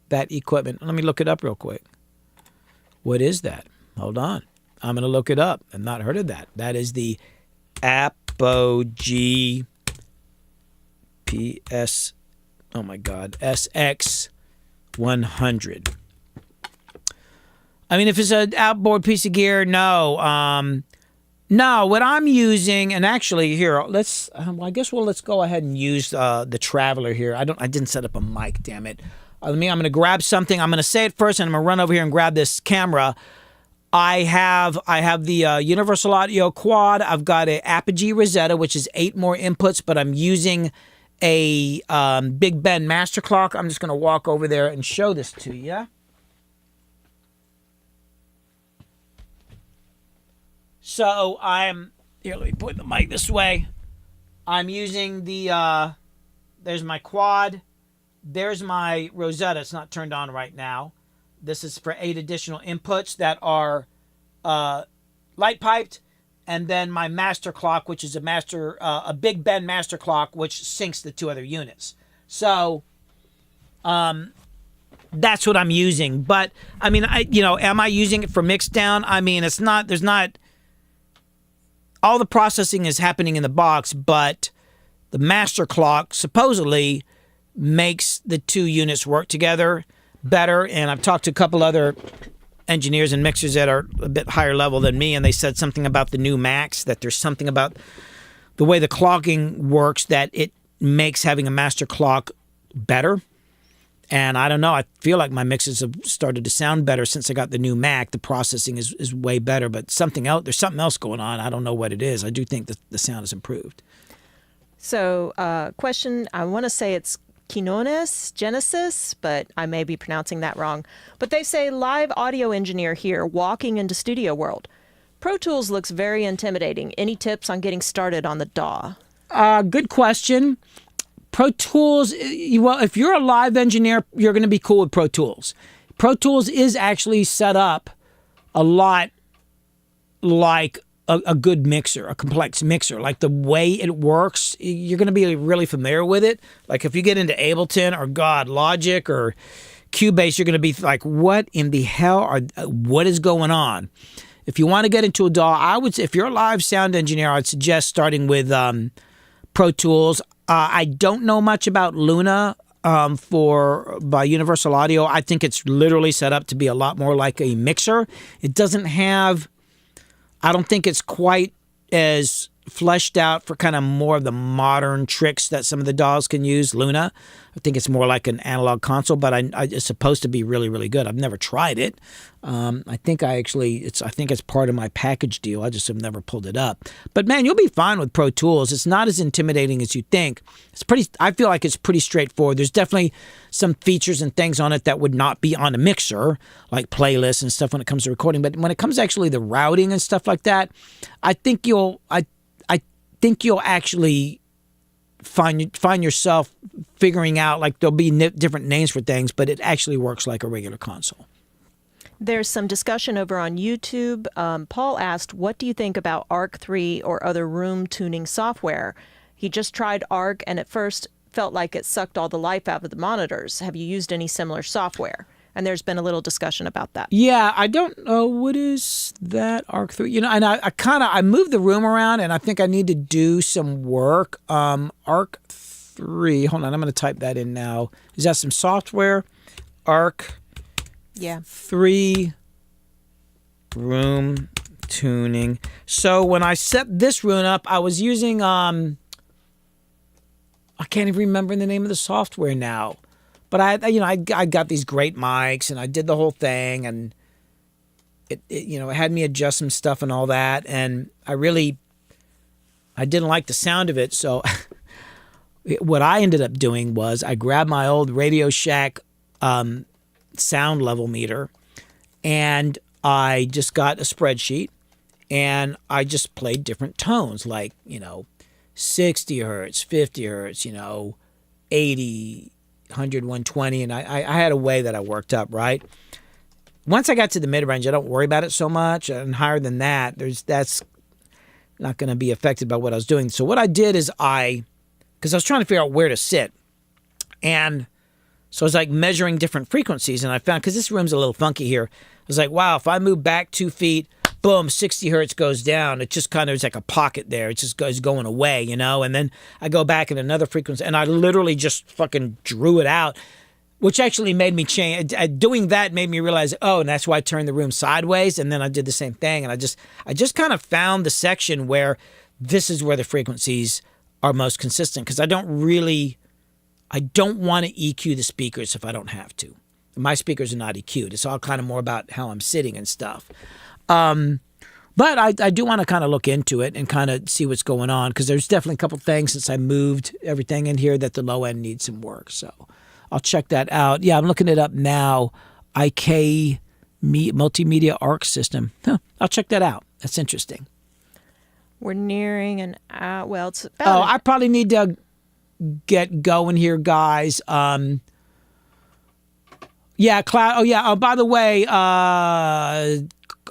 That equipment. Let me look it up real quick. What is that? Hold on. I'm going to look it up. I've not heard of that. That is the Apogee PS, oh my God, SX 100. I mean, if it's an outboard piece of gear, no. No, what I'm using, and actually here, let's go ahead and use the Traveler here. I didn't set up a mic, damn it. I'm going to grab something. I'm going to say it first, and I'm going to run over here and grab this camera. I have the Universal Audio Quad. I've got an Apogee Rosetta, which is 8 more inputs, but I'm using a Big Ben Master Clock. I'm just going to walk over there and show this to you. So here, let me put the mic this way. I'm using there's my quad. There's my Rosetta. It's not turned on right now. This is for 8 additional inputs that are light piped. And then my master clock, which is a Big Ben master clock, which syncs the 2 other units. So that's what I'm using. But I mean, am I using it for mix down? I mean, there's not all the processing is happening in the box, but the master clock supposedly makes the 2 units work together better. And I've talked to a couple other engineers and mixers that are a bit higher level than me, and they said something about the new Macs, that there's something about the way the clocking works that it makes having a master clock better. And I don't know, I feel like my mixes have started to sound better since I got the new Mac. The processing is way better, but there's something else going on. I don't know what it is. I do think that the sound has improved. So, question, I want to say it's Genesis, but I may be pronouncing that wrong. But they say, live audio engineer here, walking into studio world. Pro Tools looks very intimidating. Any tips on getting started on the DAW? Good question. Pro Tools, well, if you're a live engineer, you're going to be cool with Pro Tools. Pro Tools is actually set up a lot like a good mixer, a complex mixer. Like the way it works, you're going to be really familiar with it. Like if you get into Ableton or Logic or Cubase, you're going to be like, what in the hell what is going on? If you want to get into a DAW, if you're a live sound engineer, I'd suggest starting with Pro Tools. I don't know much about Luna by Universal Audio. I think it's literally set up to be a lot more like a mixer. It doesn't have, I don't think it's quite as fleshed out for kind of more of the modern tricks that some of the DAWs can use, Luna. I think it's more like an analog console, but it's supposed to be really, really good. I've never tried it. I think it's part of my package deal. I just have never pulled it up. But man, you'll be fine with Pro Tools. It's not as intimidating as you think. I feel like it's pretty straightforward. There's definitely some features and things on it that would not be on a mixer, like playlists and stuff when it comes to recording. But when it comes to actually the routing and stuff like that, I think you'll actually find yourself figuring out, like, there'll be different names for things, but it actually works like a regular console. There's some discussion over on YouTube. Paul asked, what do you think about Arc 3 or other room tuning software? He just tried Arc and at first felt like it sucked all the life out of the monitors. Have you used any similar software? And there's been a little discussion about that. Yeah, I don't know. What is that Arc 3? You know, and I moved the room around, and I think I need to do some work. Arc 3, hold on, I'm going to type that in now. Is that some software? Arc Yeah. 3 room tuning. So when I set this room up, I was using I can't even remember the name of the software now. But I got these great mics and I did the whole thing, and it had me adjust some stuff and all that, and I didn't like the sound of it. So what I ended up doing was I grabbed my old Radio Shack sound level meter, and I just got a spreadsheet, and I just played different tones, like 60 hertz, 50 hertz, 80, 100, 120, and I had a way that I worked up, right? Once I got to the mid-range, I don't worry about it so much, and higher than that, that's not going to be affected by what I was doing. So what I did is because I was trying to figure out where to sit, and so I was like measuring different frequencies, and I found, because this room's a little funky here, I was like, wow, if I move back 2 feet, boom, 60 hertz goes down. It just kind of is like a pocket there. It just goes going away, and then I go back at another frequency, and I literally just fucking drew it out, which actually made me change. Doing that made me realize, and that's why I turned the room sideways, and then I did the same thing, and I just kind of found the section where this is where the frequencies are most consistent, because I don't want to EQ the speakers if I don't have to. My speakers are not EQ'd. It's all kind of more about how I'm sitting and stuff. But I do want to kind of look into it and kind of see what's going on, because there's definitely a couple things since I moved everything in here that the low end needs some work. So I'll check that out. Yeah, I'm looking it up now. IK Multimedia Arc System. I'll check that out. That's interesting. We're nearing an hour. Well, it's about I probably need to get going here, guys. Yeah, Cloud. Oh, yeah. Oh, by the way,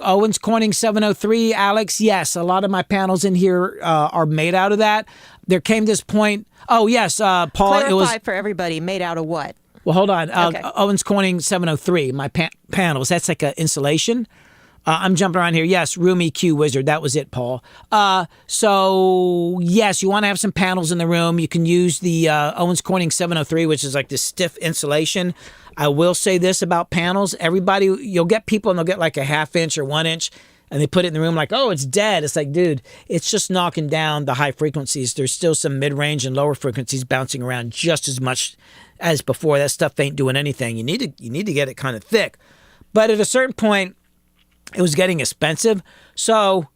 Owens Corning 703, Alex. Yes, a lot of my panels in here are made out of that. There came this point. Oh, yes, Paul. clarify It was for everybody, made out of what? well. Hold on. Okay. Owens Corning 703. My panels. That's like an insulation. I'm jumping around here. Yes, Room EQ Wizard. That was it, Paul. So, yes, you want to have some panels in the room. You can use the Owens Corning 703, which is like this stiff insulation. I will say this about panels. You'll get people and they'll get like a 1/2 inch or 1 inch, and they put it in the room like, oh, it's dead. It's like, dude, it's just knocking down the high frequencies. There's still some mid-range and lower frequencies bouncing around just as much as before. That stuff ain't doing anything. You need to get it kind of thick. But at a certain point, it was getting expensive. So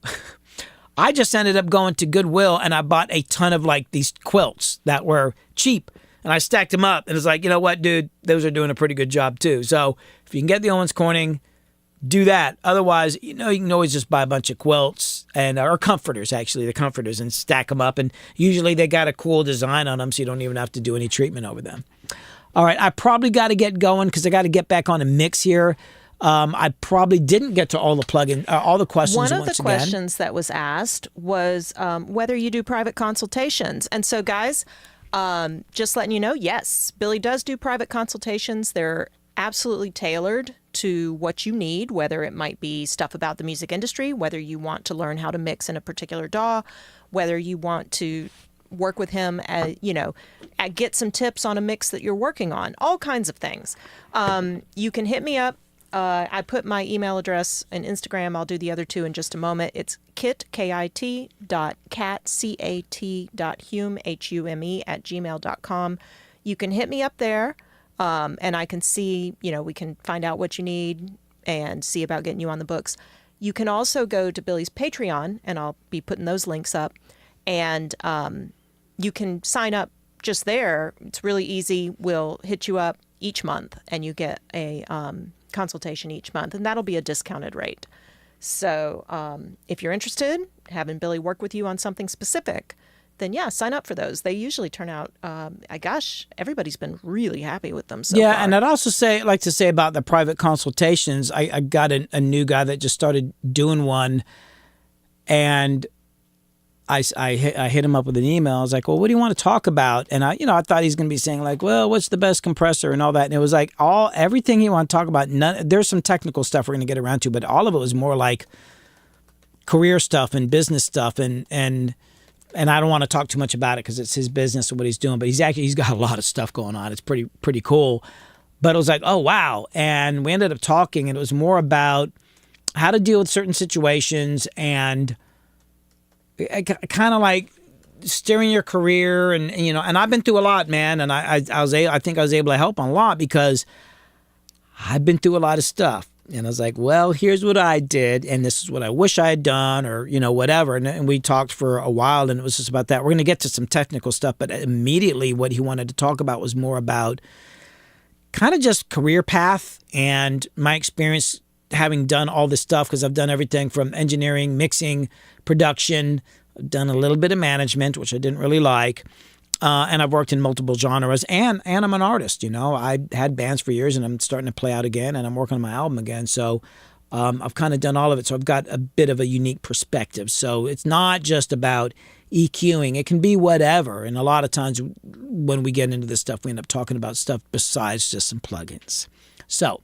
I just ended up going to Goodwill, and I bought a ton of like these quilts that were cheap, and I stacked them up, and it's like, you know what, dude, those are doing a pretty good job too. So if you can get the Owens Corning, do that. Otherwise, you can always just buy a bunch of quilts or comforters, actually, the comforters, and stack them up. And usually they got a cool design on them, so you don't even have to do any treatment over them. All right, I probably got to get going because I got to get back on a mix here. I probably didn't get to all the all the questions. One of the questions that was asked was whether you do private consultations. And so, guys, just letting you know, yes, Billy does do private consultations. They're absolutely tailored to what you need, whether it might be stuff about the music industry, whether you want to learn how to mix in a particular DAW, whether you want to work with him, get some tips on a mix that you're working on, all kinds of things. You can hit me up. I put my email address and Instagram. I'll do the other two in just a moment. It's kit.cat.hume, Hume, @gmail.com. You can hit me up there, and I can see, we can find out what you need and see about getting you on the books. You can also go to Billy's Patreon, and I'll be putting those links up, and you can sign up just there. It's really easy. We'll hit you up each month, and you get a consultation each month, and that'll be a discounted rate. So if you're interested, having Billy work with you on something specific, then yeah, sign up for those. They usually turn out. Everybody's been really happy with them so Yeah, far. and I'd also like to say about the private consultations. I got a new guy that just started doing one, and I hit him up with an email. I was like, well, what do you want to talk about? And I thought he's going to be saying like, well, what's the best compressor and all that. And it was like everything he wanted to talk about. There's some technical stuff we're going to get around to, but all of it was more like career stuff and business stuff. And I don't want to talk too much about it because it's his business and what he's doing. But he's got a lot of stuff going on. It's pretty cool. But it was like, oh, wow. And we ended up talking, and it was more about how to deal with certain situations and kind of like steering your career. And I've been through a lot, man. And I think I was able to help on a lot because I've been through a lot of stuff. And I was like, well, here's what I did, and this is what I wish I had done, or, whatever. And we talked for a while, and it was just about that. We're going to get to some technical stuff, but immediately what he wanted to talk about was more about kind of just career path and my experience having done all this stuff, because I've done everything from engineering, mixing, production. I've done a little bit of management, which I didn't really like. And I've worked in multiple genres, and I'm an artist. I had bands for years, and I'm starting to play out again, and I'm working on my album again. So I've kind of done all of it. So I've got a bit of a unique perspective. So it's not just about EQing. It can be whatever. And a lot of times when we get into this stuff, we end up talking about stuff besides just some plugins. So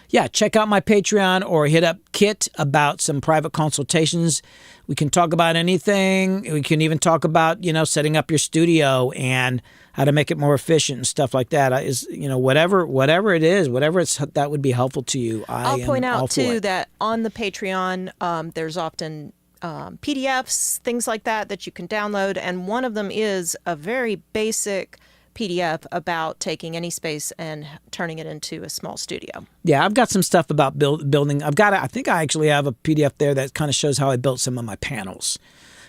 yeah, check out my Patreon or hit up Kit about some private consultations. We can talk about anything. We can even talk about, setting up your studio and how to make it more efficient and stuff like that. Whatever it is, that would be helpful to you. I'll point out too that on the Patreon, there's often PDFs, things like that you can download, and one of them is a very basic PDF about taking any space and turning it into a small studio. Yeah, I've got some stuff about building. I think I actually have a PDF there that kind of shows how I built some of my panels.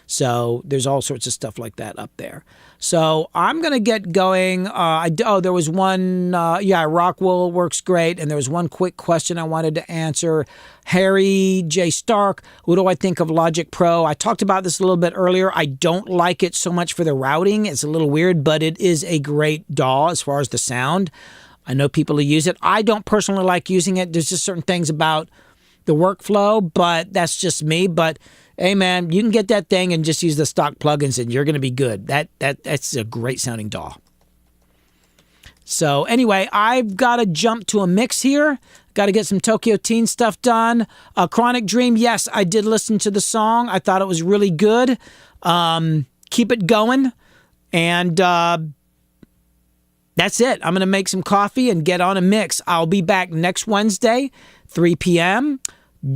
So there's all sorts of stuff like that up there. So I'm going to get going. There was one, Rockwool works great. And there was one quick question I wanted to answer. Harry J. Stark, what do I think of Logic Pro? I talked about this a little bit earlier. I don't like it so much for the routing. It's a little weird, but it is a great DAW as far as the sound. I know people who use it. I don't personally like using it. There's just certain things about the workflow, but that's just me. But hey, man, you can get that thing and just use the stock plugins, and you're going to be good. That's a great sounding DAW. So anyway, I've got to jump to a mix here. Got to get some Tokyo Teen stuff done. Chronic Dream, yes, I did listen to the song. I thought it was really good. Keep it going. And that's it. I'm going to make some coffee and get on a mix. I'll be back next Wednesday, 3 p.m.,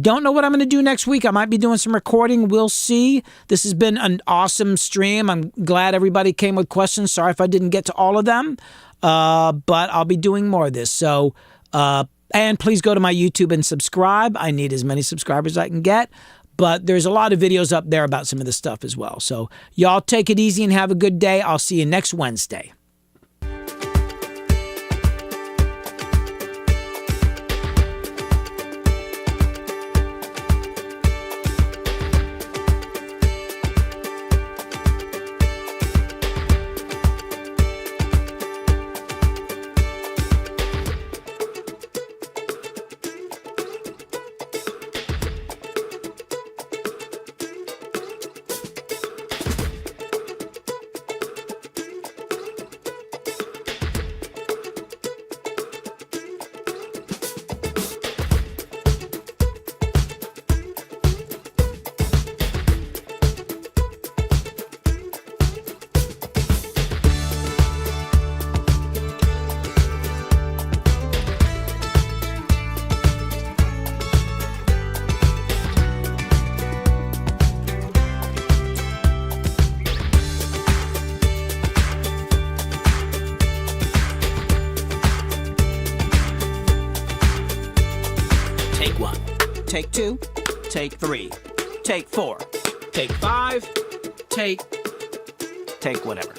Don't know what I'm going to do next week. I might be doing some recording. We'll see. This has been an awesome stream. I'm glad everybody came with questions. Sorry if I didn't get to all of them, but I'll be doing more of this. So, and please go to my YouTube and subscribe. I need as many subscribers as I can get, but there's a lot of videos up there about some of this stuff as well. So y'all take it easy and have a good day. I'll see you next Wednesday. Take 1, take 2, take 3, take 4, take 5, take whatever.